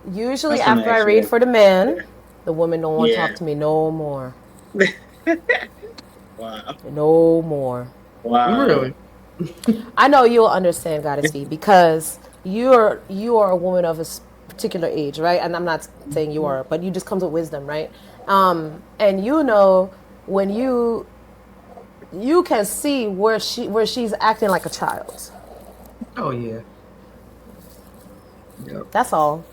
I Usually was gonna after I ask you read that. for the man, the women don't want to talk Yeah. to me no more. Wow. No more. Wow. Really? I know you'll understand, Goddess V, because you are a woman of a particular age, right? And I'm not saying you are, but you just comes with wisdom, right? And you know when you can see where she's acting like a child. Oh yeah. Yep. That's all.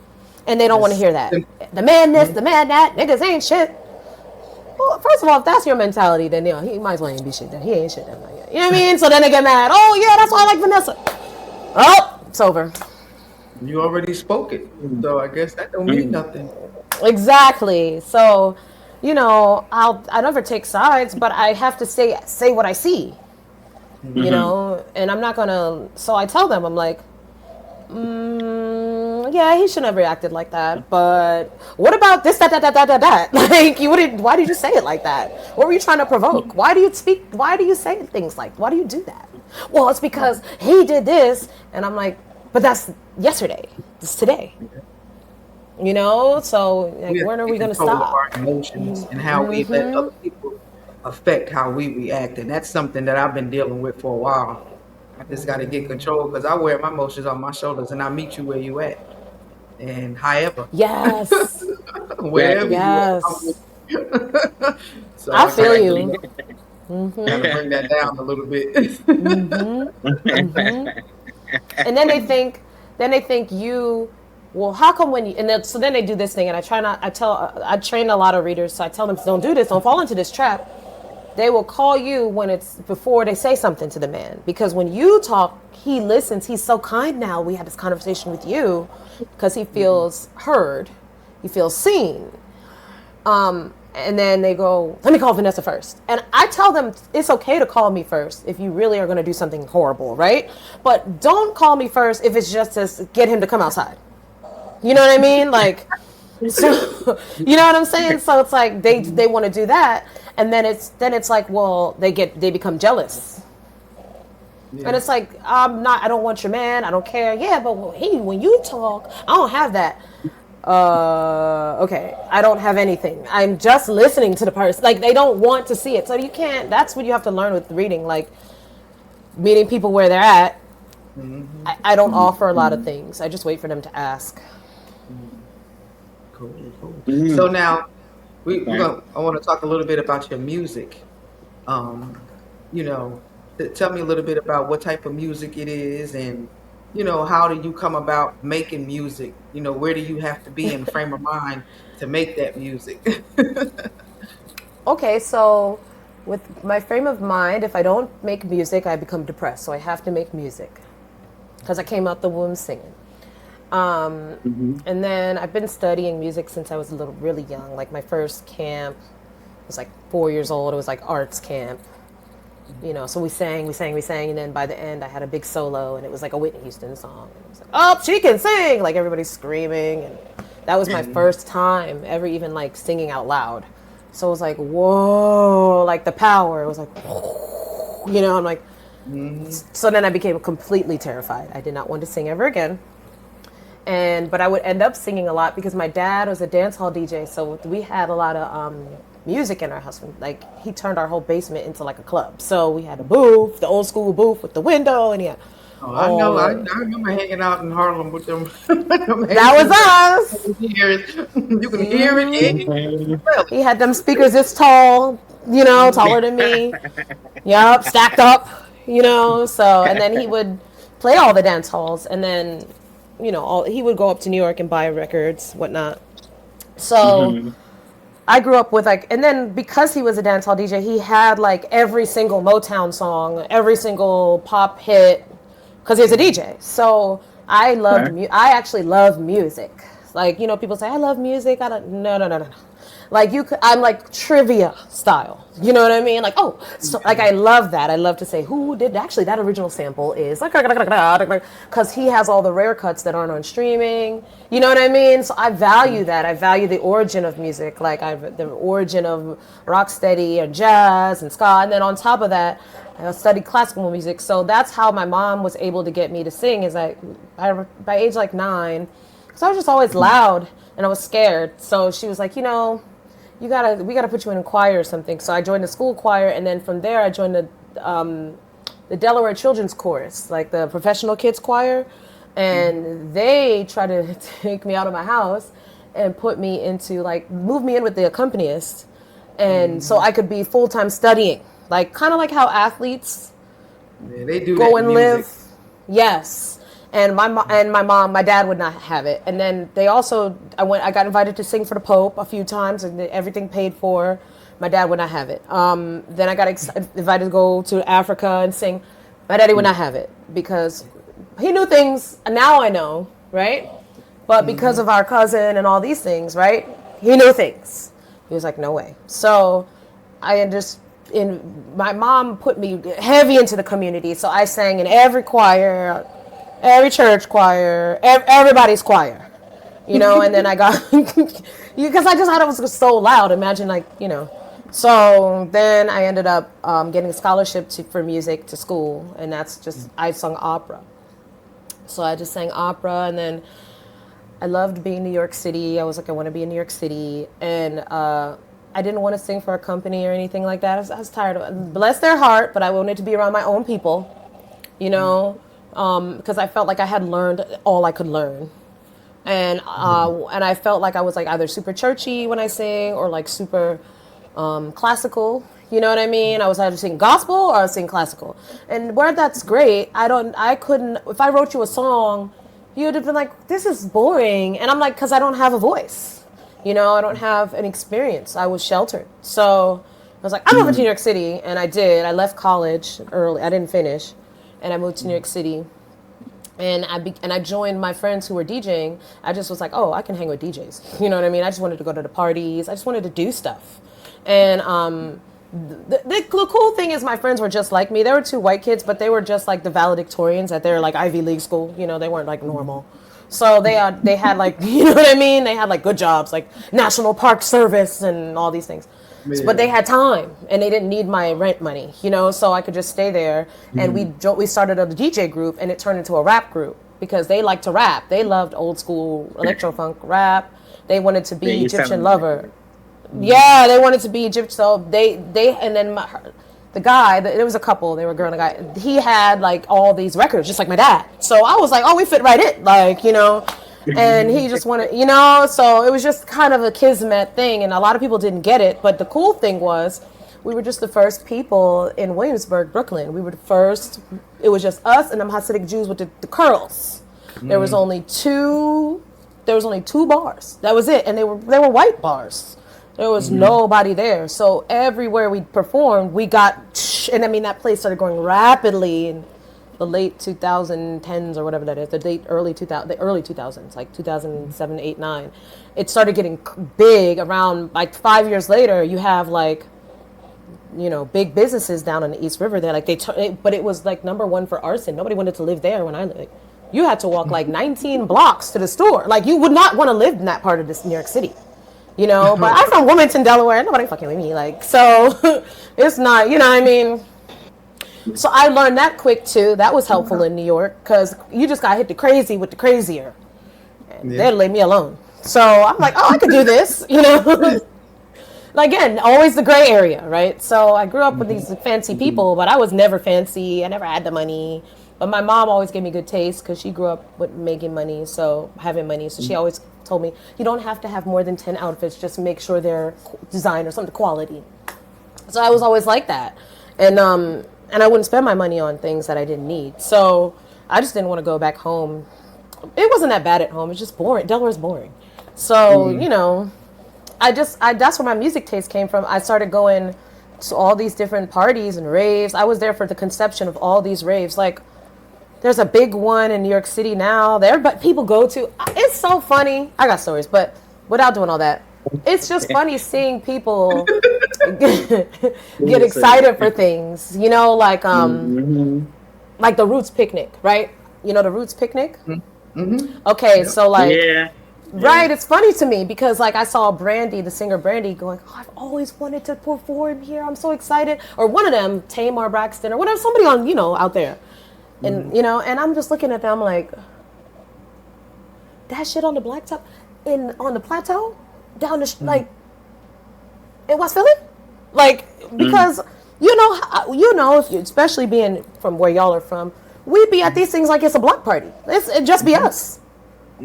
And they don't want to Just hear that. The man this, the man that, niggas ain't shit. Well, first of all, if that's your mentality, then he might as well ain't be shit. Then he ain't shit. Then, like, you know what I mean? So then they get mad. Oh yeah, that's why I like Vanessa. Oh, it's over. you already spoke it, so I guess that don't mean Mm. nothing. Exactly. So, I never take sides, but I have to say what I see. Hmm. And I'm not gonna. So I tell them, I'm like, yeah, he shouldn't have reacted like that. But what about this, that, that, that, that, that, that? Like, you wouldn't. Why did you say it like that? What were you trying to provoke? Why do you speak? Why do you say things like? Why do you do that? Well, it's because he did this, and I'm like, but that's yesterday. It's today. So like, We have to when are we get gonna control of stop? our emotions and how we let other people affect how we react, and that's something that I've been dealing with for a while. I just got to get control because I wear my emotions on my shoulders, and I meet you where you at, and however, Yes, wherever Exactly. you at, I'm with yes. you. So I I feel gotta, you. gotta bring that down a little bit. And then they think you. Well, how come when you and then so then they do this thing, and I try not. I train a lot of readers, so I tell them, don't do this, don't fall into this trap. They will call you when it's before they say something to the man, because when you talk, he listens. He's so kind now. We had this conversation with you because he feels heard, he feels seen. And then they go, let me call Vanessa first. And I tell them it's okay to call me first if you really are going to do something horrible, right? But don't call me first if it's just to get him to come outside. You know what I mean? Like, so you know what I'm saying? So it's like they want to do that, and then it's like, well, they become jealous. And Yeah. it's like, I don't want your man, I don't care. Yeah, but when you talk, I don't have that. Okay, I don't have anything. I'm just listening to the person. Like, they don't want to see it. So you can't, that's what you have to learn with reading, like meeting people where they're at. Hmm. I don't offer a lot of things. I just wait for them to ask. Cool, cool. So Mm. now Okay. I want to talk a little bit about your music. Um, you know, tell me a little bit about what type of music it is, and how do you come about making music? Where do you have to be in frame of mind to make that music? Okay, so with my frame of mind, if I don't make music, I become depressed. So I have to make music because I came out the womb singing. Hmm. And then I've been studying music since I was really young. Like, my first camp was like 4 years old. It was like arts camp. So we sang, and then by the end I had a big solo, and it was like a Whitney Houston song. And it was like, oh, she can sing! Like, everybody's screaming, and that was my Mhm. first time ever even like singing out loud. So it was like, whoa, like the power. It was like, I'm like, Mhm. so then I became completely terrified. I did not want to sing ever again. But I would end up singing a lot because my dad was a dance hall DJ, so we had a lot of music in our house. Like, he turned our whole basement into like a club. So we had a booth, the old school booth with the window, and he had Oh, I all know. the. I remember hanging out in Harlem with them, them That was Haitians. us. You can hear it. You can hear it and you Mhm. smell He had them speakers this tall, taller than me. Yup, stacked up, So, and then he would play all the dance halls, and then, he would go up to New York and buy records, whatnot. So Mhm. I grew up with, like, and then because he was a dance hall DJ, he had like every single Motown song, every single pop hit, because he was a it. DJ. So I Okay. I actually love music. Like, people say, I love music. I don't, no, no, no, no, no. Like I'm like trivia style. You know what I mean? Like, oh, so like I love that. I love to say who did actually that original sample is like because he has all the rare cuts that aren't on streaming. You know what I mean? So I value that. I value the origin of music, like the origin of rocksteady and jazz and ska, and then on top of that, I studied classical music. So that's how my mom was able to get me to sing. Is like by age like 9, because I was just always loud and I was scared. So she was like, we gotta put you in a choir or something. So I joined the school choir, and then from there I joined the Delaware Children's Chorus, like the professional kids choir, and they tried to take me out of my house and put me into like move me in with the accompanist, and so I could be full time studying, like kind of like how athletes Yeah, they do that go in and music. live. Yes. And my dad would not have it. And then I got invited to sing for the Pope a few times, and everything paid for. My dad would not have it. Then I got invited to go to Africa and sing. My daddy would not have it because he knew things. And now I know, right? But because of our cousin and all these things, right? He knew things. He was like, no way. So I just my mom put me heavy into the community. So I sang in every choir, every church choir, everybody's choir, and then I got, because I just thought it was so loud. Imagine So then I ended up getting a scholarship for music to school, and that's just, I sung opera. So I just sang opera, and then I loved being in New York City. I was like, I want to be in New York City, and I didn't want to sing for a company or anything like that. I was tired of it. Bless their heart, but I wanted to be around my own people, because I felt like I had learned all I could learn, and I felt like I was like either super churchy when I sing or like super classical. You know what I mean? I was either singing gospel or I was singing classical, and where that's great. I couldn't. If I wrote you a song, you would have been like, "This is boring," and I'm like, "Cause I don't have a voice. I don't have an experience. I was sheltered, so." I was like, I'm moving to New York City, and I did. I left college early. I didn't finish, and I moved to New York City, and I joined my friends who were DJing. I just was like, oh, I can hang with DJs. You know what I mean? I just wanted to go to the parties. I just wanted to do stuff, and the cool thing is my friends were just like me. They were 2 white kids, but they were just like the valedictorians at their like Ivy League school. They weren't like normal. So they had like, you know what I mean? They had like good jobs, like National Park Service and all these things. But they had time, and they didn't need my rent money, so I could just stay there. And we started a DJ group, and it turned into a rap group because they liked to rap. They loved old school electro funk rap. They wanted to be Egyptian lover. Yeah, they wanted to be Egyptian. So they and then the guy, there was a couple, they were a girl and a guy. He had like all these records, just like my dad. So I was like, oh, we fit right in, like, and he just wanted, so it was just kind of a kismet thing, and a lot of people didn't get it. But the cool thing was, we were just the first people in Williamsburg, Brooklyn. We were the first. It was just us and them Hasidic Jews with the curls. There was only two. There was only 2 bars. That was it, and they were white bars. There was nobody there. So everywhere we performed, we got, and I mean that place started growing rapidly in the late 2010s or whatever that is. The early 2000s, like 2007, 8, 9. It started getting big around like 5 years later. You have like, big businesses down on the East River there. Like but it was like #1 for arson. Nobody wanted to live there when I lived. You had to walk like 19 blocks to the store. Like you would not want to live in that part of this New York City. But I'm from Wilmington, Delaware. Nobody fucking with me. Like, so it's not, what I mean? So I learned that quick too. That was helpful in New York because you just got hit the crazy with the crazier. And they'd leave me alone. So I'm like, oh, I could do this, Like, again, always the gray area, right? So I grew up with these fancy people, but I was never fancy. I never had the money. But my mom always gave me good taste because she grew up with making money, having money. So she always told me, you don't have to have more than 10 outfits. Just make sure they're design or something quality. So I was always like that. And I wouldn't spend my money on things that I didn't need. So I just didn't want to go back home. It wasn't that bad at home. It's just boring. Delaware's boring. So, that's where my music taste came from. I started going to all these different parties and raves. I was there for the conception of all these raves. Like, There's a big one in New York City now that everybody people go to. It's so funny. I got stories, but without doing all that, it's just funny seeing people get Yes, excited for things. You know, mm-hmm. like the Roots picnic, right? You know the Roots picnic. Mm-hmm. Okay, Yep. so like, Yeah. Yeah. right, it's funny to me because like I saw Brandy, the singer Brandy, going, oh, I've always wanted to perform here. I'm so excited. Or one of them, Tamar Braxton, or whatever, somebody on out there, and and I'm just looking at them like that shit on the blacktop, on the plateau, down the like in West Philly, like Mm. because if you, especially being from where y'all are from, we be at these things like it's a block party. It just be us.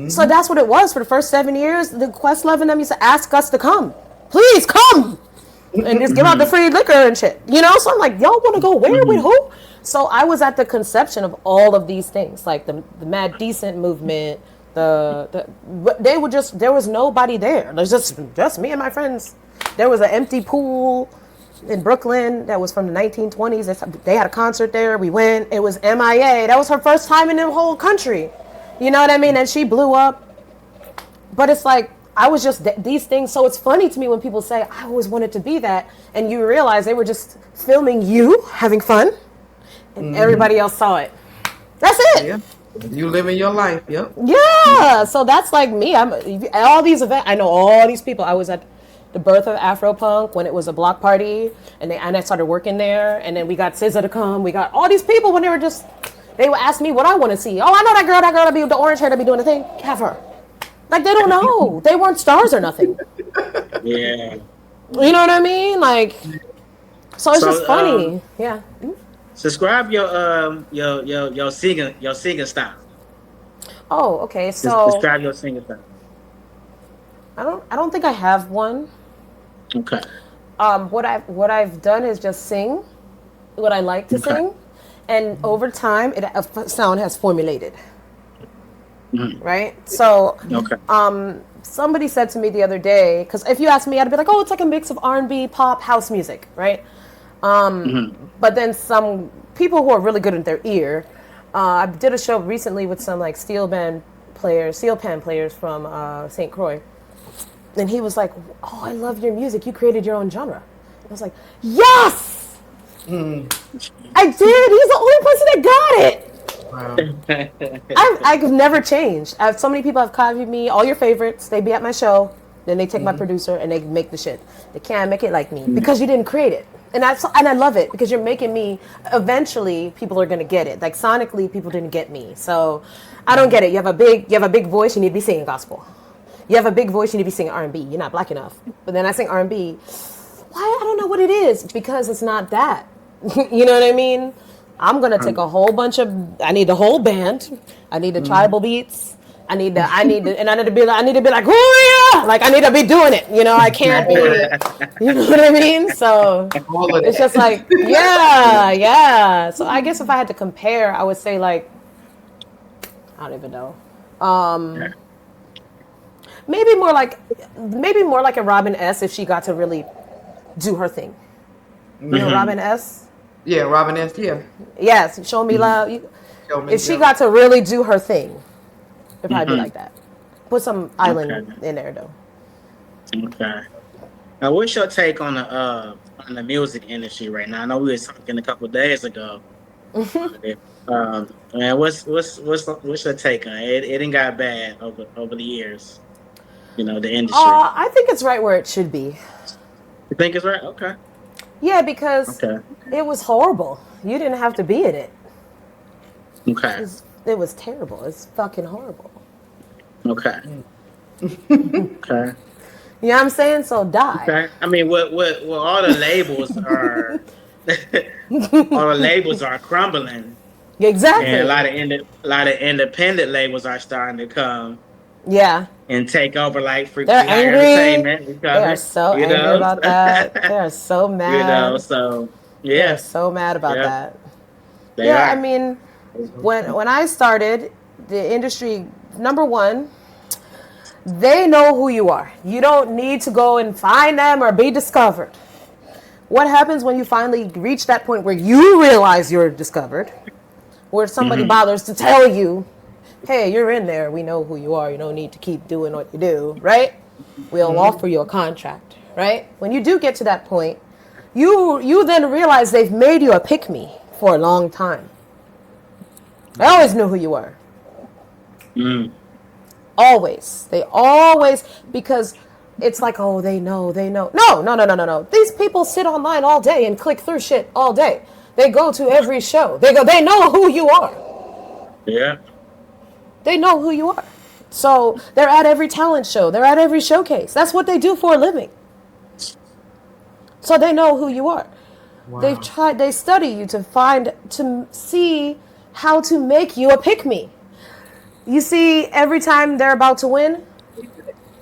So that's what it was for the first 7 years. The Questlove and them used to ask us to come. Please come. And just give out the free liquor and shit. So I'm like, y'all want to go where with who? So I was at the conception of all of these things, like the Mad Decent movement. They were just, there was nobody there. There's just me and my friends. There was an empty pool in Brooklyn that was from the 1920s. They had a concert there. We went. It was MIA. That was her first time in the whole country. You know what I mean? And she blew up. But it's like, I was just these things. So it's funny to me when people say, I always wanted to be that. And you realize they were just filming you having fun. And everybody else saw it. That's it. Yeah. You living your life. Yep. Yeah. So that's like me. I'm all these events. I know all these people. I was at the birth of Afropunk when it was a block party. And I started working there. And then we got SZA to come. We got all these people when they would ask me what I want to see. Oh, I know that girl that be with the orange hair that be doing the thing. Have her. Like, they don't know. They weren't stars or nothing. Yeah. You know what I mean? Like, so it's just So funny. Yeah. describe your singing style. Oh, okay. Just So describe your singing style. I don't think I have one. Okay. What I've done is just sing what I like to Okay. sing, and over time, a sound has formulated. Mhm. Right. So, Okay. somebody said to me the other day, because if you ask me, I'd be like, oh, it's like a mix of R&B, pop, house music, right? Mhm. But then some people who are really good in their ear, I did a show recently with some like steel pan players from St. Croix, and he was like, "Oh, I love your music. You created your own genre." I was like, "Yes, I did. He's the only person that got it." Wow. I've never changed. So many people have copied me. All your favorites, they be at my show. Then they take my producer and they make the shit. They can't make it like me because you didn't create it. And I love it because you're making me. Eventually, people are gonna get it. Like sonically, people didn't get me. So I don't get it. You have a big voice. You need to be singing gospel. You have a big voice. You need to be singing R&B. You're not black enough. But then I sing R&B. Why? I don't know what it is because it's not that. You know what I mean? I'm gonna take a whole bunch of. I need the whole band. I need the tribal beats. I need to, and I need to be like, oh yeah, like I need to be doing it. I can't be. You know what I mean? So All of it's that. just like, yeah, yeah. So I guess if I had to compare, I would say like, I don't even know. Maybe more like a Robin S. if she got to really do her thing. You know Robin S. Yeah, Robin S. Yeah. Yes, show me love. Show me. If she Yeah. got to really do her thing, it'd probably be like that. Put some island Okay. in there though. Okay. Now, what's your take on the music industry right now? I know we were talking a couple of days ago. Man, what's your take on it? It ain't got bad over the years. The industry. I think it's right where it should be. You think it's right? Okay. Yeah, because Okay. it was horrible. You didn't have to be in it. Okay. It was terrible. It's fucking horrible. Okay. Okay. You know what I'm saying? So die. Okay. I mean, what all the labels are, all the labels are crumbling, Exactly. and a lot of independent labels are starting to come Yeah. and take over like They're Freaky angry. Entertainment. They are so angry about that. They are so mad. So They are yeah, so mad about yeah, that. they Yeah, are. I mean, when I started, the industry, number one, they know who you are. You don't need to go and find them or be discovered. What happens when you finally reach that point where you realize you're discovered? where somebody Mm-hmm. bothers to tell you, hey, you're in there. We know who you are. You don't need to keep doing what you do, right? We'll offer you a contract, right? When you do get to that point, you then realize they've made you a pick me for a long time. I always knew who you were. Mm. Always. They always, because it's like, oh, they know. No. These people sit online all day and click through shit all day. They go to every show. They know who you are. Yeah. They know who you are. So they're at every talent show. They're at every showcase. That's what they do for a living. So they know who you are. Wow. They study you to see how to make you a pick me. You see, every time they're about to win,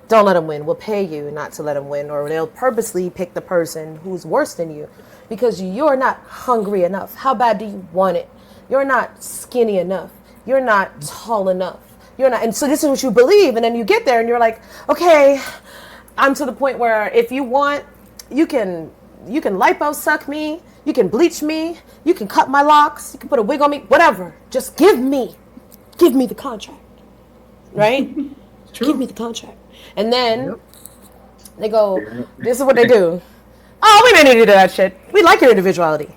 don't let them win. We'll pay you not to let them win, or they'll purposely pick the person who's worse than you because you're not hungry enough. How bad do you want it? You're not skinny enough. You're not tall enough. You're not, and so this is what you believe, and then you get there and you're like, okay, I'm to the point where if you want, you can lipo suck me, you can bleach me, you can cut my locks, you can put a wig on me, whatever. Just give me the contract, right? Give me the contract. And then they go, this is what they do. Oh, we don't need to do that shit. We like your individuality.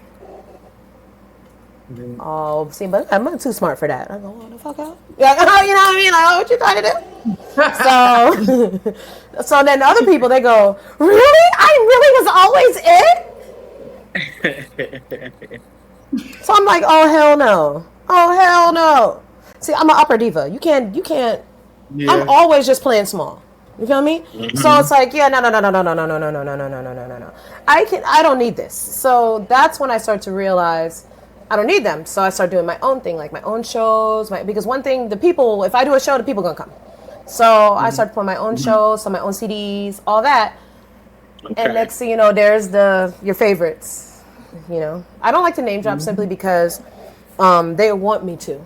Oh, see, but I'm not too smart for that. I go, what the fuck out? Yeah, you know what I mean? Like, oh, what you trying to do? So then the other people, they go, really? I really was always it? So I'm like, oh, hell no. Oh, hell no. See, I'm an upper diva. You can't. Yeah. I'm always just playing small. You feel me? Mm-hmm. So it's like, yeah, no. I don't need this. So that's when I start to realize I don't need them. So I start doing my own thing, like my own shows. Because one thing, the people, if I do a show, the people gonna come. So I start putting my own shows, so my own CDs, all that. Okay. And next thing you know, there's your favorites. You know, I don't like to name drop simply because they want me to.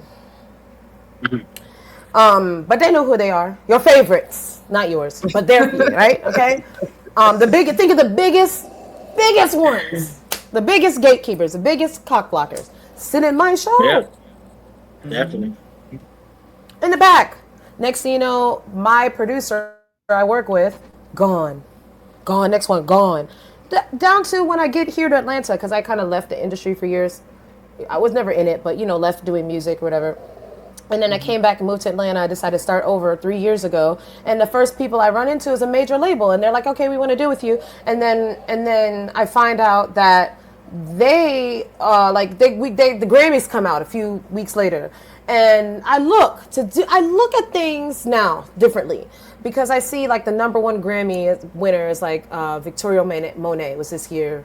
But they know who they are. Your favorites, not yours, but they're right. Okay. Think of the biggest ones, the biggest gatekeepers, the biggest cock blockers. Sit in my show. Yeah. Definitely. In the back. Next thing you know, my producer I work with, gone. Next one, gone. Down to when I get here to Atlanta, because I kind of left the industry for years. I was never in it, but left doing music or whatever. And then I came back and moved to Atlanta. I decided to start over 3 years ago. And the first people I run into is a major label. And they're like, okay, we want to deal with you. And then I find out that the Grammys come out a few weeks later. And I look at things now differently. Because I see like the number one Grammy winner is like Victoria Monet was this year.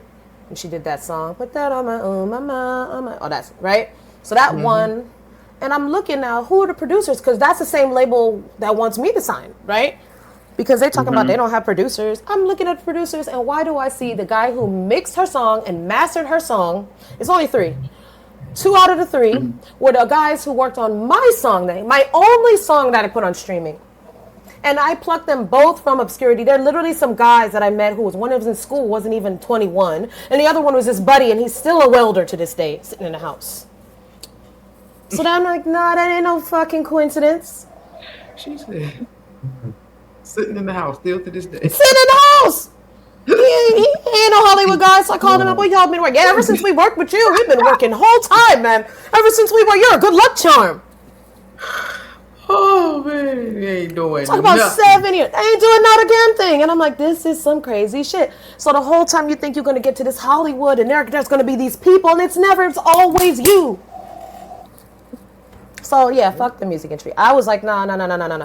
And she did that song. Put that on my own, my. Oh, that's right. So that one. And I'm looking now, who are the producers? Because that's the same label that wants me to sign, right? Because they're talking about they don't have producers. I'm looking at producers, and why do I see the guy who mixed her song and mastered her song? It's only 3. 2 out of the 3 were the guys who worked on my song, my only song that I put on streaming. And I plucked them both from obscurity. They're literally some guys that I met one was in school, wasn't even 21. And the other one was his buddy, and he's still a welder to this day, sitting in the house. So then I'm like, nah, that ain't no fucking coincidence. She said, sitting in the house still to this day. Sitting in the house! He ain't no Hollywood guy, so I called him up. Well, y'all been working. Yeah, ever since we worked with you, we've been working the whole time, man. Ever since we were, you're a good luck charm. Oh, man, he ain't doing Talk about nothing. 7 years. I ain't doing not a damn thing. And I'm like, this is some crazy shit. So the whole time you think you're going to get to this Hollywood and there's going to be these people, and it's always you. So yeah, fuck the music industry. I was like, no.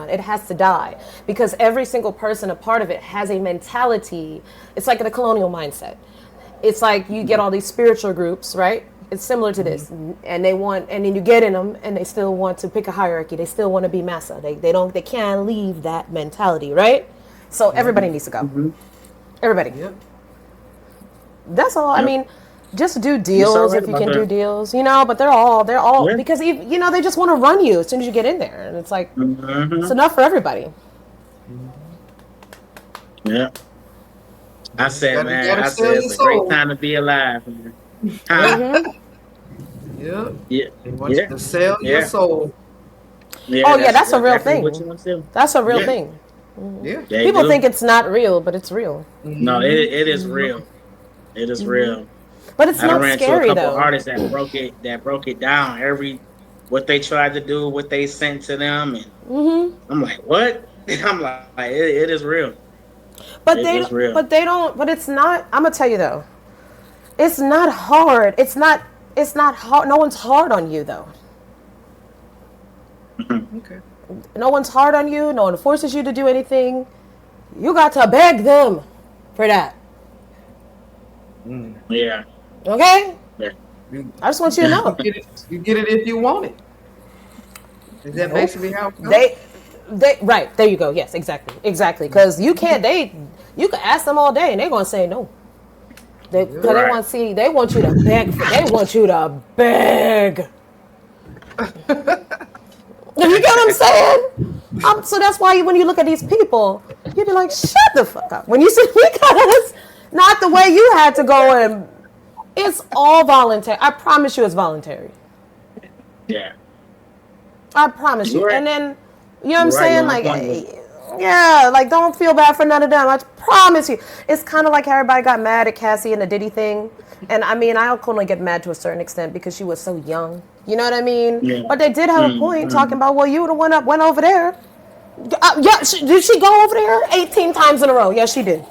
It has to die. Because every single person, a part of it, has a mentality. It's like the colonial mindset. It's like you get all these spiritual groups, right? It's similar to this. And then you get in them and they still want to pick a hierarchy. They still want to be massa. They can't leave that mentality, right? So everybody needs to go. Everybody. Yep. That's all. Yep. I mean, just do deals if you can do deals, but they're all because they just want to run you as soon as you get in there, and it's like it's enough for everybody. Yeah, I said, man, it's a great time to be alive. Yeah. Yeah, They want you yeah, to sell your yeah, soul. yeah. Oh yeah, that's a real Exactly what you thing. want to do. That's a real Yeah, thing. Yeah. they People think do. it's not real, but it's real. No, Hmm. it is real. It is real. But it's I done not ran into a scary couple though. artists that broke it down every what they tried to do, what they sent to them, and I'm like, what? I'm like, it is real. But It's they, real. but they don't. But it's not. I'm gonna tell you though. It's not hard. It's not. It's not hard. No one's hard on you though. Okay. No one's hard on you. No one forces you to do anything. You got to beg them for that. Mm. Yeah. Okay? Yeah. You, I just want you to you know. get it. You get it if you want it. Is that Nope. basically how it goes? They right there you go. Yes, exactly. Because you can't. You can ask them all day and they're gonna say no. Because they Right. want to see. They want you to beg. They want you to beg. You get what I'm saying? So that's why when you look at these people, you be like, shut the fuck up. When you see because not the way you had to go and it's all voluntary. I promise you, it's voluntary. Yeah. I promise you. You're right. And then, you know what I'm You're right. saying? You're on Like, point with it. yeah, like don't feel bad for none of them. I promise you. It's kind of like how everybody got mad at Cassie and the Diddy thing. And I mean, I only get mad to a certain extent because she was so young. You know what I mean? Yeah. But they did have a point talking about, well, you the one that went over there. Yeah, did she go over there 18 times in a row? Yes, she did.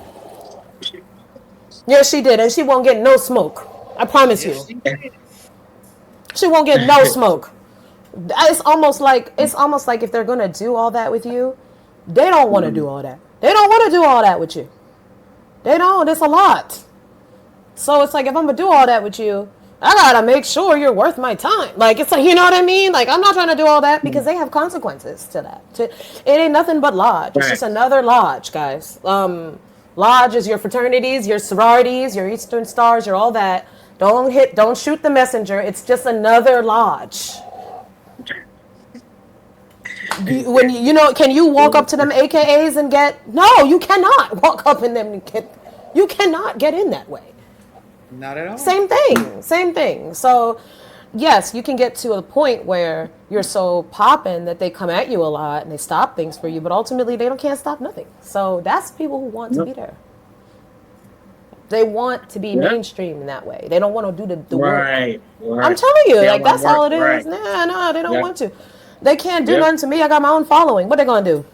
Yes, she did. And she won't get no smoke. I promise Yes, you. she did. She won't get no smoke. It's almost like if they're gonna do all that with you, they don't want to do all that. They don't want to do all that with you. They don't. It's a lot. So it's like if I'm gonna do all that with you, I gotta make sure you're worth my time. Like it's like you know what I mean. Like I'm not trying to do all that because they have consequences to that. It ain't nothing but lodge. It's just Right. another lodge, guys. Lodge is your fraternities, your sororities, your Eastern Stars, your all that. Don't shoot the messenger. It's just another lodge. Can you walk up to them AKAs and get? No, you cannot walk up in them and get. You cannot get in that way. Not at all. Same thing. Same thing. So, yes, you can get to a point where you're so popping that they come at you a lot and they stop things for you, but ultimately they can't stop nothing. So that's people who want to be there. They want to be Yeah. mainstream in that way. They don't want to do the work. Right. I'm telling you, They like don't that's wanna all it work. is. Right. No, they don't Yeah. want to. They can't do Yeah. nothing to me. I got my own following. What they gonna do?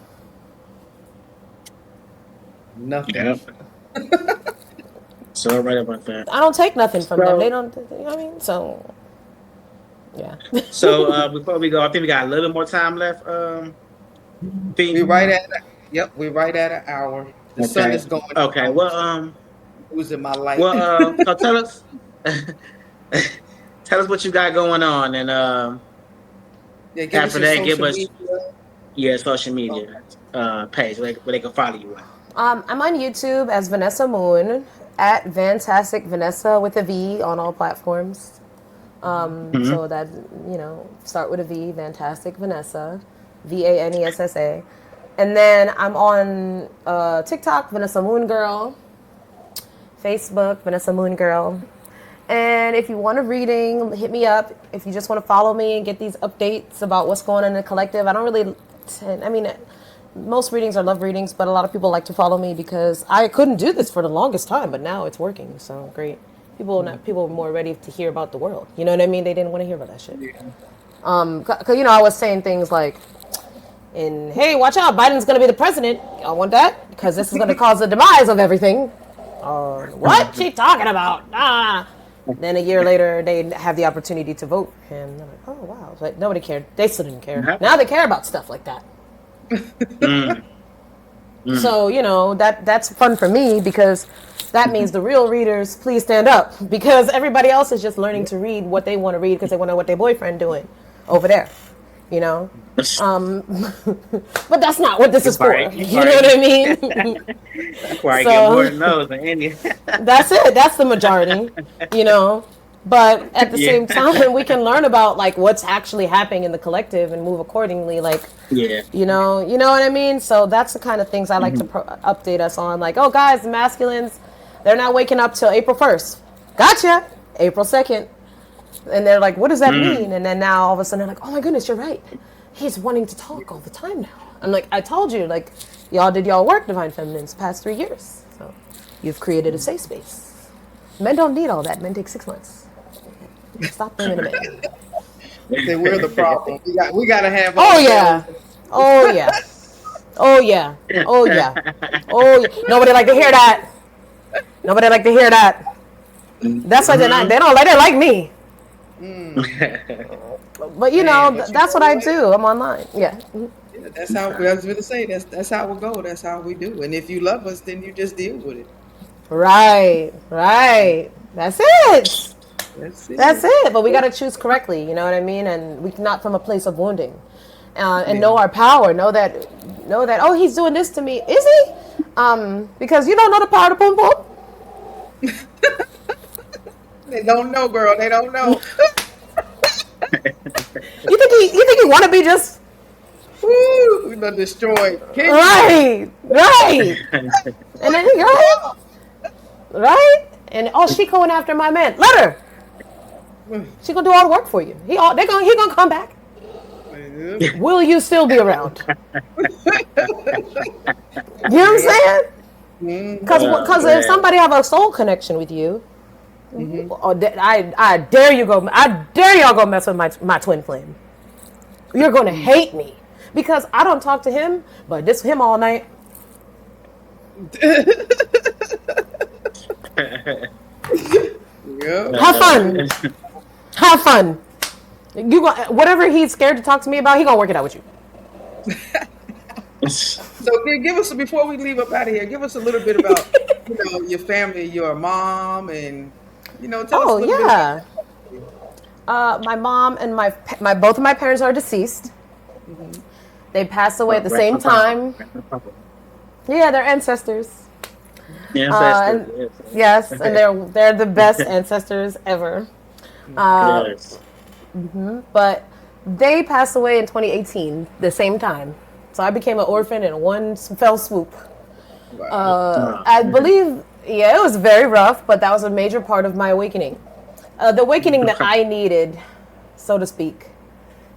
Nothing. Yep. So right about that. I don't take nothing from them. They So, don't. You know what I mean? So, yeah. before we go, I think we got a little more time left. We Pete. right at yep. We right at an hour. The sun Okay. is going Okay. down. Well, So losing my light. so tell us, tell us what you got going on, and Yeah, give us after your that, give social us media. your social media page where they can follow you at. I'm on YouTube as Vanessa Moon at Fantastic Vanessa with a V on all platforms. So that start with a V, Fantastic Vanessa, Vanessa, and then I'm on TikTok, Vanessa Moon Girl, Facebook, Vanessa Moon Girl. And if you want a reading, hit me up. If you just want to follow me and get these updates about what's going on in the collective, I don't really. Most readings are love readings, but a lot of people like to follow me because I couldn't do this for the longest time, but now it's working. So great. People are more ready to hear about the world. You know what I mean? They didn't want to hear about that shit. Yeah. Cause I was saying things like, "And hey, watch out, Biden's gonna be the president. I want that because this is gonna cause the demise of everything." What she talking about? Then a year later, they have the opportunity to vote for him. They're like, "Oh wow!" But nobody cared. They still didn't care. Yep. Now they care about stuff like that. So that's fun for me because that means the real readers please stand up because everybody else is just learning to read what they want to read because they want to know what their boyfriend doing over there, but that's not what this is for. Right. You know what I mean? Where I So- get more than those than any. That's it. That's the majority, But at the Yeah. same time, we can learn about like what's actually happening in the collective and move accordingly. Like, Yeah. you know what I mean? So that's the kind of things I like to update us on. Like, oh, guys, the masculines, they're not waking up till April 1st. Gotcha. April 2nd. And they're like, what does that Mm. mean? And then now all of a sudden they're like, oh my goodness, you're right. He's wanting to talk all the time now. I'm like, I told you, like, y'all did y'all work, Divine Feminines, past 3 years. So you've created a safe space. Men don't need all that. Men take 6 months. Stop blaming a man. Say we're the problem. We got to have Oh yeah. ourselves. Oh yeah. Oh yeah. Oh yeah. Oh yeah. Nobody like to hear that. Nobody like to hear that. That's why Mhm. they don't like it like me. But you know, Man, but you that's know what I what? do. I'm online. Yeah. Yeah, that's how I was going to say. That's how we go. That's how we do. And if you love us, then you just deal with it. Right. Right. That's it. That's That's it. it. But we got to choose correctly. You know what I mean? And we not from a place of wounding, and Yeah. know our power. Know that. Oh, he's doing this to me. Is he? Because you don't know the power of boom boom. They don't know, girl. They don't know. You think he want to be just Woo! We done destroyed Kenya. right, right, and then right, right, and oh, she going after my man. Let her. She gonna do all the work for you. He gonna come back. Will you still be around? You know what I'm saying? Because if Man. somebody have a soul connection with you, I dare you go. I dare y'all go mess with my twin flame. You're gonna hate me because I don't talk to him, but this him all night. Yeah. Have fun. Have fun. You go, whatever he's scared to talk to me about, he gonna work it out with you. So give us before we leave up out of here. Give us a little bit about your family, your mom, and tell us a Oh little bit about yeah. that. My mom and my both of my parents are deceased. They passed away at the same time. Yeah, they're ancestors. And Ancestors. yes, and they're the best ancestors ever. Yes. But they passed away in 2018, the same time. So I became an orphan in one fell swoop. Wow. I believe, yeah, it was very rough, but that was a major part of my awakening. The awakening that I needed, so to speak,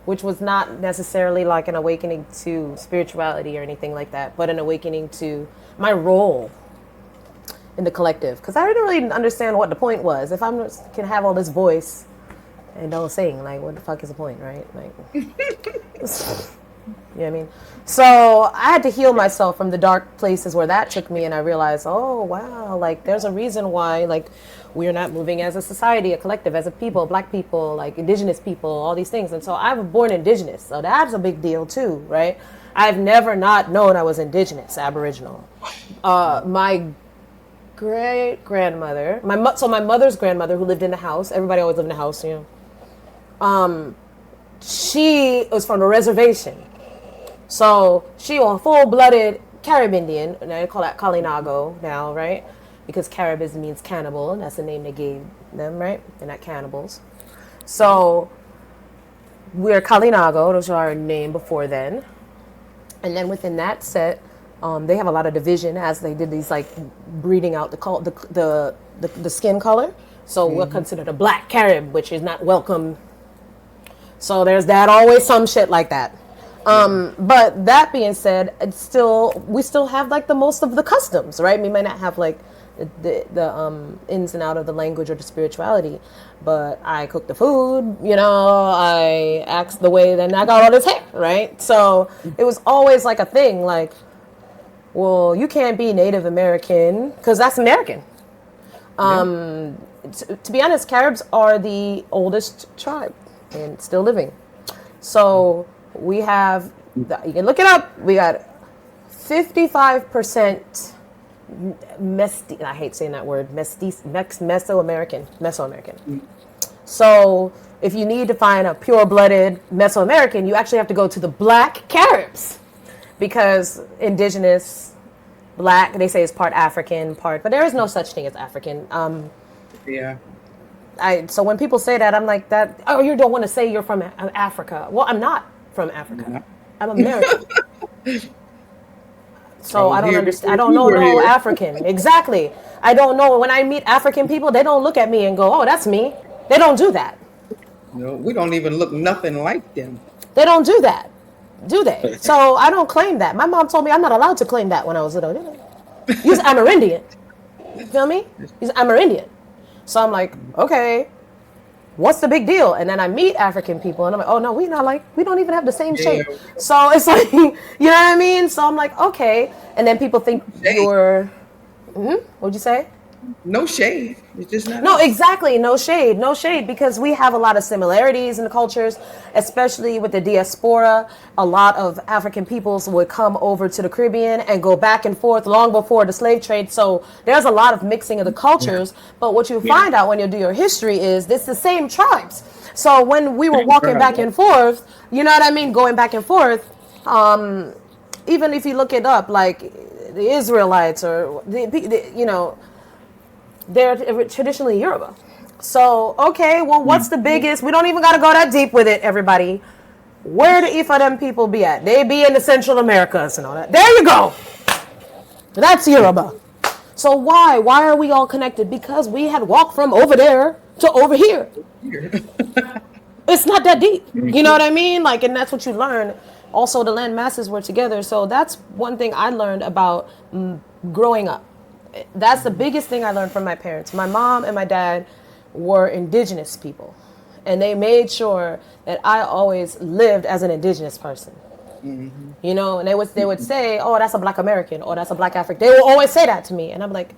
which was not necessarily like an awakening to spirituality or anything like that, but an awakening to my role in the collective. Because I didn't really understand what the point was. If I'm just can have all this voice and don't sing, like, what the fuck is the point, right? Like, you know what I mean? So I had to heal myself from the dark places where that took me, and I realized, oh wow, like there's a reason why like we're not moving as a society, a collective, as a people, black people, like indigenous people, all these things. And so I was born indigenous, so that's a big deal too, right? I've never not known I was indigenous, Aboriginal. My great grandmother, my mother's grandmother who lived in the house. Everybody always lived in the house, you know. She was from a reservation. So she a full-blooded Carib Indian, and they call that Kalinago now, right? Because Carib means cannibal, and that's the name they gave them, right? They're not cannibals. So we're Kalinago, those are our name before then. And then within that set, they have a lot of division as they did these like breeding out the skin color. So we're considered a black Carib, which is not welcome. So there's that, always some shit like that. But that being said, we still have like the most of the customs, right? We might not have like the ins and out of the language or the spirituality, but I cook the food, I act the way, then I got all this hair, right? So it was always like a thing, like, well, you can't be Native American because that's American. To be honest, Caribs are the oldest tribe and still living. So we have, you can look it up, we got 55% I hate saying that word, Mesoamerican. So if you need to find a pure-blooded Mesoamerican, you actually have to go to the black Caribs because indigenous, black, they say is part African, but there is no such thing as African. Yeah. So when people say that, I'm like, oh, you don't want to say you're from Africa. Well, I'm not from Africa. I'm American. So I don't understand. I don't know no African. Exactly. I don't know. When I meet African people, they don't look at me and go, oh, that's me. They don't do that. No, we don't even look nothing like them. They don't do that, do they? So I don't claim that. My mom told me I'm not allowed to claim that when I was little. You're Amerindian. Feel me? He's Amerindian. So I'm like, okay, what's the big deal? And then I meet African people, and I'm like, oh no, we don't even have the same Yeah, shape. So it's like, you know what I mean? So I'm like, okay. And then people think shade. you're, what'd you say? No shade. It's just not No, us. exactly. No shade, because we have a lot of similarities in the cultures, especially with the diaspora. A lot of African peoples would come over to the Caribbean and go back and forth long before the slave trade. So there's a lot of mixing of the cultures. But what you find out when you do your history is it's the same tribes. So when we were walking back and forth, you know what I mean, going back and forth, even if you look it up, like the Israelites or they're traditionally Yoruba. So, okay, well, what's the biggest? We don't even got to go that deep with it, everybody. Where do Ifa them people be at? They be in the Central Americas and all that. There you go. That's Yoruba. So why? Why are we all connected? Because we had walked from over there to over here. It's not that deep. You know what I mean? Like, and that's what you learn. Also, the land masses were together. So that's one thing I learned about growing up. That's the biggest thing I learned from my parents. My mom and my dad were indigenous people, and they made sure that I always lived as an indigenous person. You know, and they would say, "Oh, that's a Black American," or "That's a Black African." They will always say that to me, and I'm like,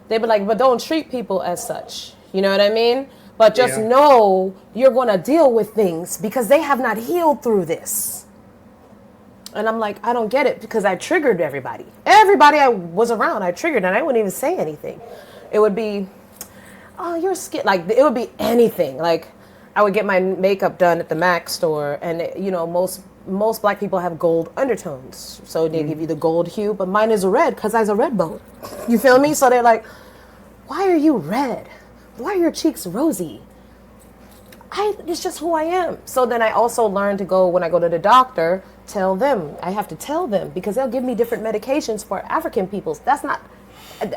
they'd be like, "But don't treat people as such." You know what I mean? But just Yeah. know you're going to deal with things because they have not healed through this. And I'm like, I don't get it because I triggered everybody. Everybody I was around, I triggered, and I wouldn't even say anything. It would be, oh, your skin, like it would be anything. Like I would get my makeup done at the Mac store, and most Black people have gold undertones, so they give you the gold hue, but mine is red because I was a red bone. You feel me? So they're like, why are you red? Why are your cheeks rosy? It's just who I am. So then I also learned to go, when I go to the doctor, tell them. I have to tell them because they'll give me different medications for African peoples. That's not,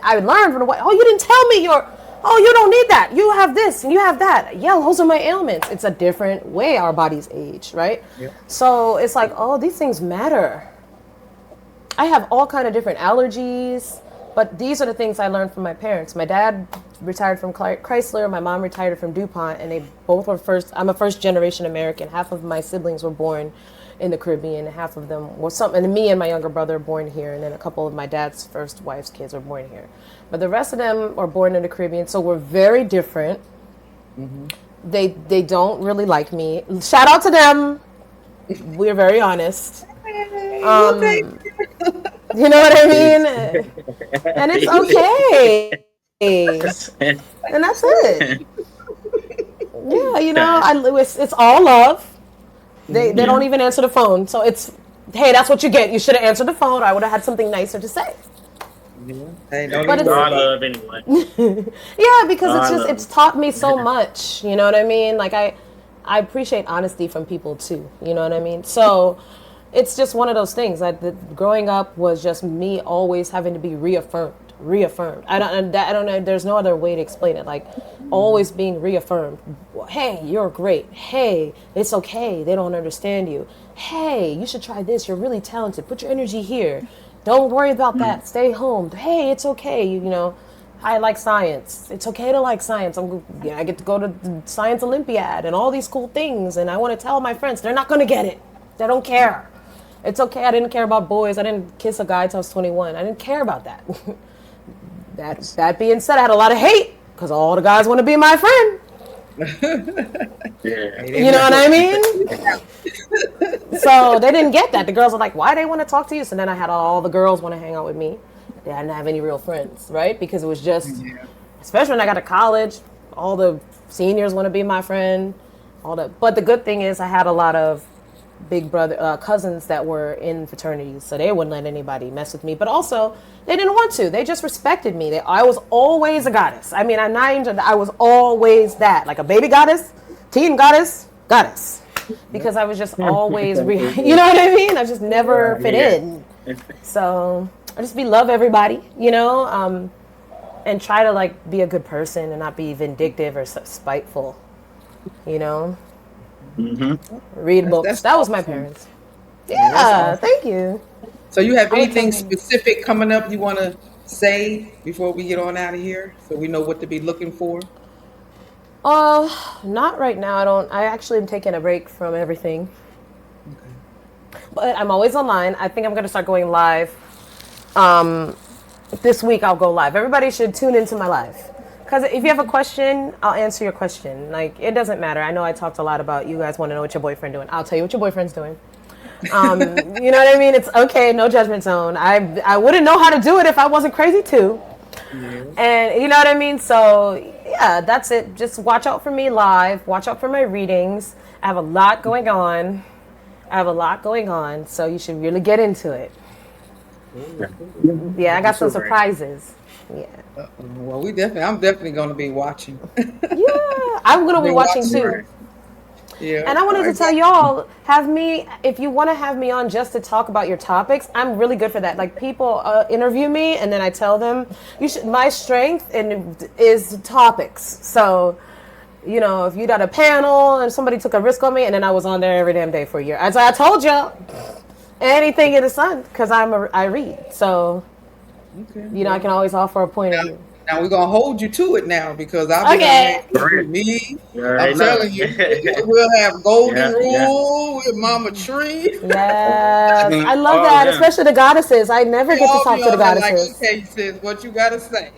I learned from the way, oh, you didn't tell me oh, you don't need that. You have this and you have that. Yeah, those are my ailments. It's a different way our bodies age, right? Yeah. So it's like, oh, these things matter. I have all kind of different allergies, but these are the things I learned from my parents. My dad retired from Chrysler, my mom retired from DuPont, and they both were I'm a first generation American. Half of my siblings were born in the Caribbean, half of them were and me and my younger brother are born here, and then a couple of my dad's first wife's kids were born here. But the rest of them are born in the Caribbean, so we're very different. They don't really like me. Shout out to them. We're very honest. Okay. You know what I mean? And it's okay. And that's it. Yeah, it's all love. They don't even answer the phone. So it's, hey, that's what you get. You should have answered the phone, or I would have had something nicer to say. Yeah. Hey, don't But even it's, All worry. love anyway. yeah, because All love. it's taught me so much. You know what I mean? Like I appreciate honesty from people too. You know what I mean? So it's just one of those things. Growing up was just me always having to be reaffirmed. I don't know. There's no other way to explain it. Like always being reaffirmed. Hey, you're great. Hey, it's okay. They don't understand you. Hey, you should try this. You're really talented. Put your energy here. Don't worry about that. Stay home. Hey, it's okay. I like science. It's okay to like science. I get to go to the Science Olympiad and all these cool things, and I want to tell my friends. They're not going to get it. They don't care. It's okay. I didn't care about boys. I didn't kiss a guy till I was 21. I didn't care about that. That being said, I had a lot of hate because all the guys want to be my friend. Yeah. You know what I mean? So they didn't get that. The girls were like, why they want to talk to you? So then I had all the girls want to hang out with me. They didn't have any real friends, right? Because it was just, especially when I got to college, all the seniors want to be my friend. But the good thing is I had a lot of big brother cousins that were in fraternities, so they wouldn't let anybody mess with me. But also, they didn't want to. They just respected me. I was always a goddess. I mean, I was always that, like a baby goddess, teen goddess, because I was just always, you know what I mean? I just never fit in. So I just love everybody, and try to like be a good person and not be vindictive or spiteful, Mm-hmm. Read books. That's That was my awesome. parents. Yeah, that's Yeah, awesome. thank you. So you have I would tell anything them. specific coming up you want to say before we get on out of here, so we know what to be looking for? Uh, Not right now. I don't. I actually am taking a break from everything, Okay. but I'm always online. I think I'm gonna start going live. Um, this week I'll go live. Everybody should tune into my live. Because if you have a question, I'll answer your question. Like, it doesn't matter. I know I talked a lot about you guys want to know what your boyfriend doing. I'll tell you what your boyfriend's doing. You know what I mean? It's okay, no judgment zone. I wouldn't know how to do it if I wasn't crazy too. Yeah. And you know what I mean? So, yeah, that's it. Just watch out for me live. Watch out for my readings. I have a lot going on. I have a lot going on. So, you should really get into it. Cool, cool. Yeah, I got some Super. surprises. Yeah. Well, I'm definitely going to be watching. Yeah, I'm gonna be Been watching watching. too. Right. Yeah. And I All wanted to right. tell y'all, have me if you want to have me on just to talk about your topics. I'm really good for that. Like people interview me, and then I tell them, you should. My strength is topics. So, you know, if you got a panel and somebody took a risk on me, and then I was on there every damn day for a year. As I told you, anything in the sun, because I read. So, Okay. you know, I can Well, always offer a point of now, view. now we're gonna hold you to it now because I'll be done had Okay. with Correct. me. You I'm already know. telling you, we'll have Golden Yeah, yeah. Rule with Mama Tree. Yes, I love All of that, them. especially the goddesses. I never get to Y'all be talk to the on there like, goddesses. okay, sis, what you gotta say?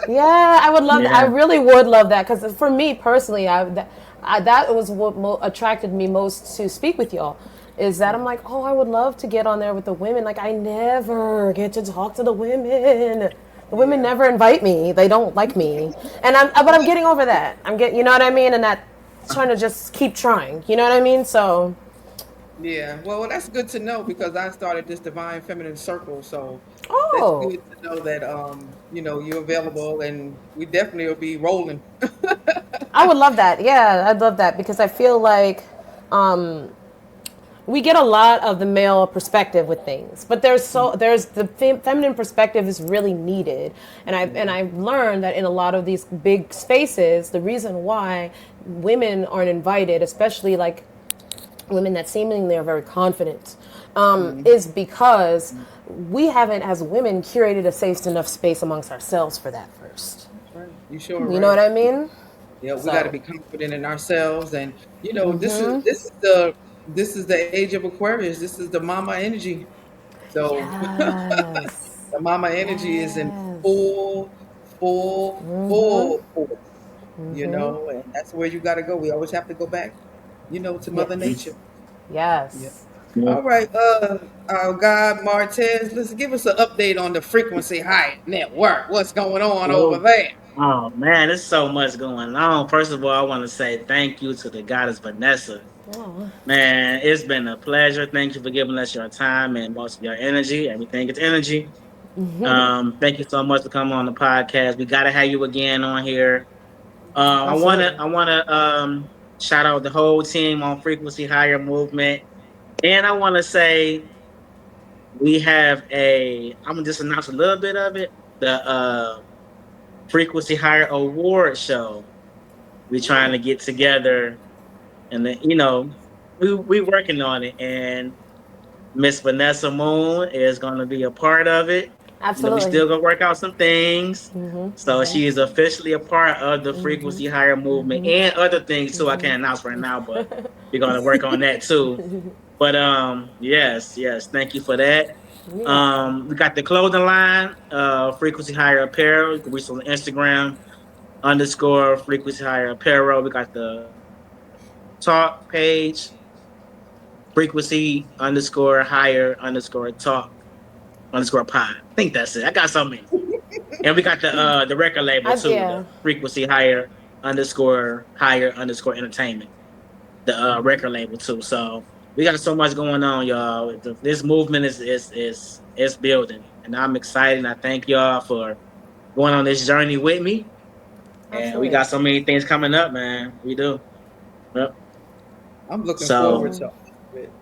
Yeah, I would love that. I Yeah. really would love that because for me personally, that was what attracted me most to speak with y'all. Is that I'm like, oh, I would love to get on there with the women. Like, I never get to talk to the women. The women Yeah. never invite me. They don't like me, and but I'm getting over that. I'm getting, you know what I mean, and that trying to just keep trying. You know what I mean? So, Yeah, well, that's good to know because I started this Divine Feminine Circle, so that's oh, good to know that you're available, and we definitely will be rolling. I would love that. Yeah, I'd love that because I feel like we get a lot of the male perspective with things, but there's the feminine perspective is really needed, and Yeah, I've learned that in a lot of these big spaces, the reason why women aren't invited, especially like women that seemingly are very confident, mhm, is because we haven't, as women, curated a safe enough space amongst ourselves for that first. that's right. You sure You know what right. I mean? Yeah, we got to So, be confident in ourselves, and this is the age of Aquarius. This is the mama energy. So yes, the mama energy is in yes, full, full, full force. And that's where you got to go. We always have to go back, to Mother yes, Nature. Yeah. yes. Yeah. All right, our God Martez, let's give us an update on the Frequency High Network. What's going on over Oh, there? oh man, there's so much going on. First of all, I want to say thank you to the goddess Vanessa. Oh, Man, it's been a pleasure. Thank you for giving us your time and most of your energy. Everything is energy. Thank you so much for coming on the podcast. We gotta have you again on here. I wanna absolutely. I wanna shout out the whole team on Frequency Higher Movement. And I wanna say we have I'm gonna just announce a little bit of it. The Frequency Higher Award Show. We're trying to get together, and then, we working on it. And Miss Vanessa Moon is going to be a part of it. We Absolutely. still gonna work out some things. So she is officially a part of the Frequency Higher Movement and other things too. I can't announce right now, but we're gonna work on that too. But yes, yes, thank you for that. Yeah. We got the clothing line, Frequency Higher Apparel. You can reach us on Instagram _Frequency Higher Apparel. We got the talk page, Frequency _Higher_Talk_Pod. I think that's it. I got so many. And we got the record label too, the Yeah. Frequency Higher_Higher_ Entertainment, the record label too. So we got so much going on, y'all. This movement is building, and I'm excited. And I thank y'all for going on this journey with me. And we Absolutely. got so many things coming up, man. We do. Yep. I'm looking forward So to all of it.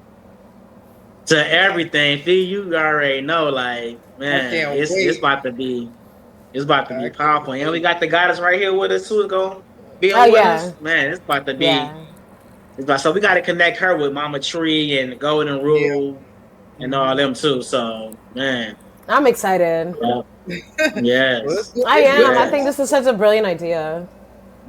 to Yeah, everything, Fee, you already know, like, I man, can't it's wait. about to be it's about to I be can't powerful. And we wait. got the goddess right here with us too, gonna be Oh with yeah. us. Man, it's about to be Yeah. So we got to connect her with Mama Tree and the Golden Yeah. Rule and all them too. So man, I'm excited. yeah. Well, it's Yes, good. I It's good am. to I think yes, this is such a brilliant idea.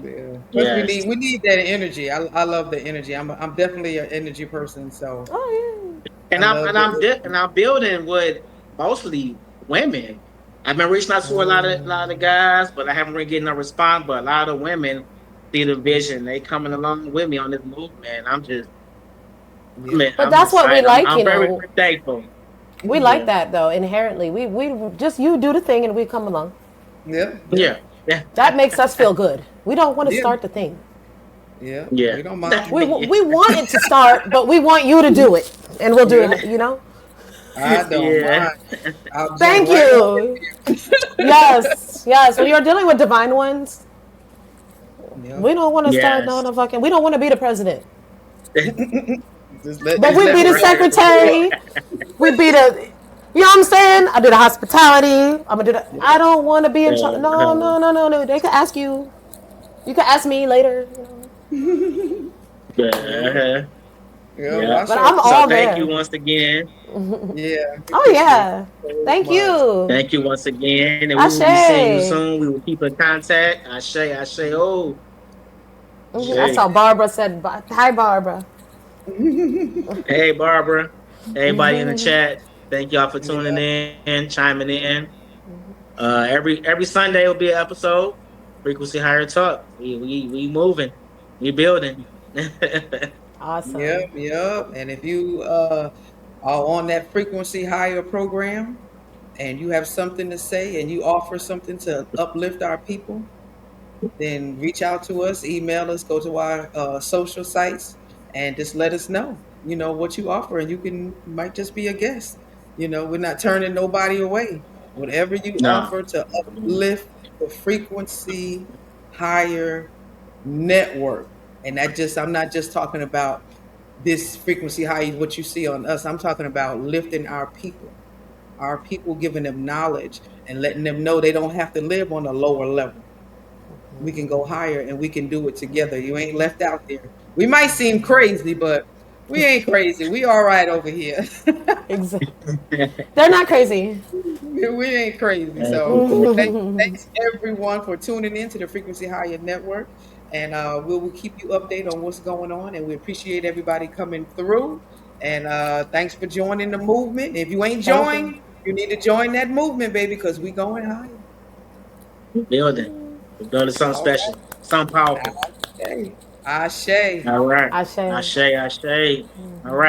yeah. Plus, we yes. need that energy. I love the energy. I'm definitely an energy person, so Oh I love the And energy. I'm building with mostly women. I've been reaching out to a lot of guys, but I haven't really getting no response. But a lot of women see the vision. They coming along with me on this movement. Yeah. but I'm that's what we excited. like, I'm you very, know. very thankful. We like Yeah, that though inherently. We just you do the thing and we come along. Yeah. Yeah. yeah, yeah, That makes us feel good. We don't want to Yeah. start the thing. Yeah. yeah. We don't mind. We want it to start, but we want you to do it, and we'll do Yeah. it. You know. I don't Yeah. mind. I'll jump Thank right on you. Yes, yes. When you're dealing with divine ones, it. Yeah. we don't want to start no Yes. no fucking. We don't want to be the president, but Just we let be me the go. secretary. We be the. You know what I'm saying? I do the hospitality. I'm gonna do the. I don't want to be in charge. No, Uh-huh. no, no, no, no. They can ask you. You can ask me later. You know. Yeah. Uh-huh. Yeah. Yeah. Wash But our I'm So all feet. thank you there. once again. Yeah. I Oh appreciate yeah. it so Thank much. you. Thank you once again, and we will be seeing you Ashe. soon. We will keep in contact. I say, oh, I Yeah. Shay. saw Barbara said hi, Barbara. Hey, Barbara. Everybody in the chat. Thank y'all for tuning Yeah. in, chiming in. Every Sunday will be an episode. Frequency Higher Talk. We moving. We building. Yep, Awesome. yep. And if you are on that frequency higher program and you have something to say and you offer something to uplift our people, then reach out to us, email us, go to our social sites, and just let us know, what you offer. And you might just be a guest. We're not turning nobody away. Whatever you No. offer to uplift the frequency higher network. And I'm not just talking about this frequency high, what you see on us. I'm talking about lifting our people giving them knowledge and letting them know they don't have to live on a lower level. We can go higher and we can do it together. You ain't left out there. We might seem crazy, but we ain't crazy. We all right over here. Exactly. They're not crazy. We ain't crazy. Thank So you. thanks everyone for tuning in to the Frequency Higher Network. And we'll keep you updated on what's going on. And we appreciate everybody coming through. And thanks for joining the movement. If you ain't Thank you. joined, you need to join that movement, baby, because we going higher. Building. We're building something All special. Something powerful. right. Ashe. Ashe. All right. Ashe. I say. All right.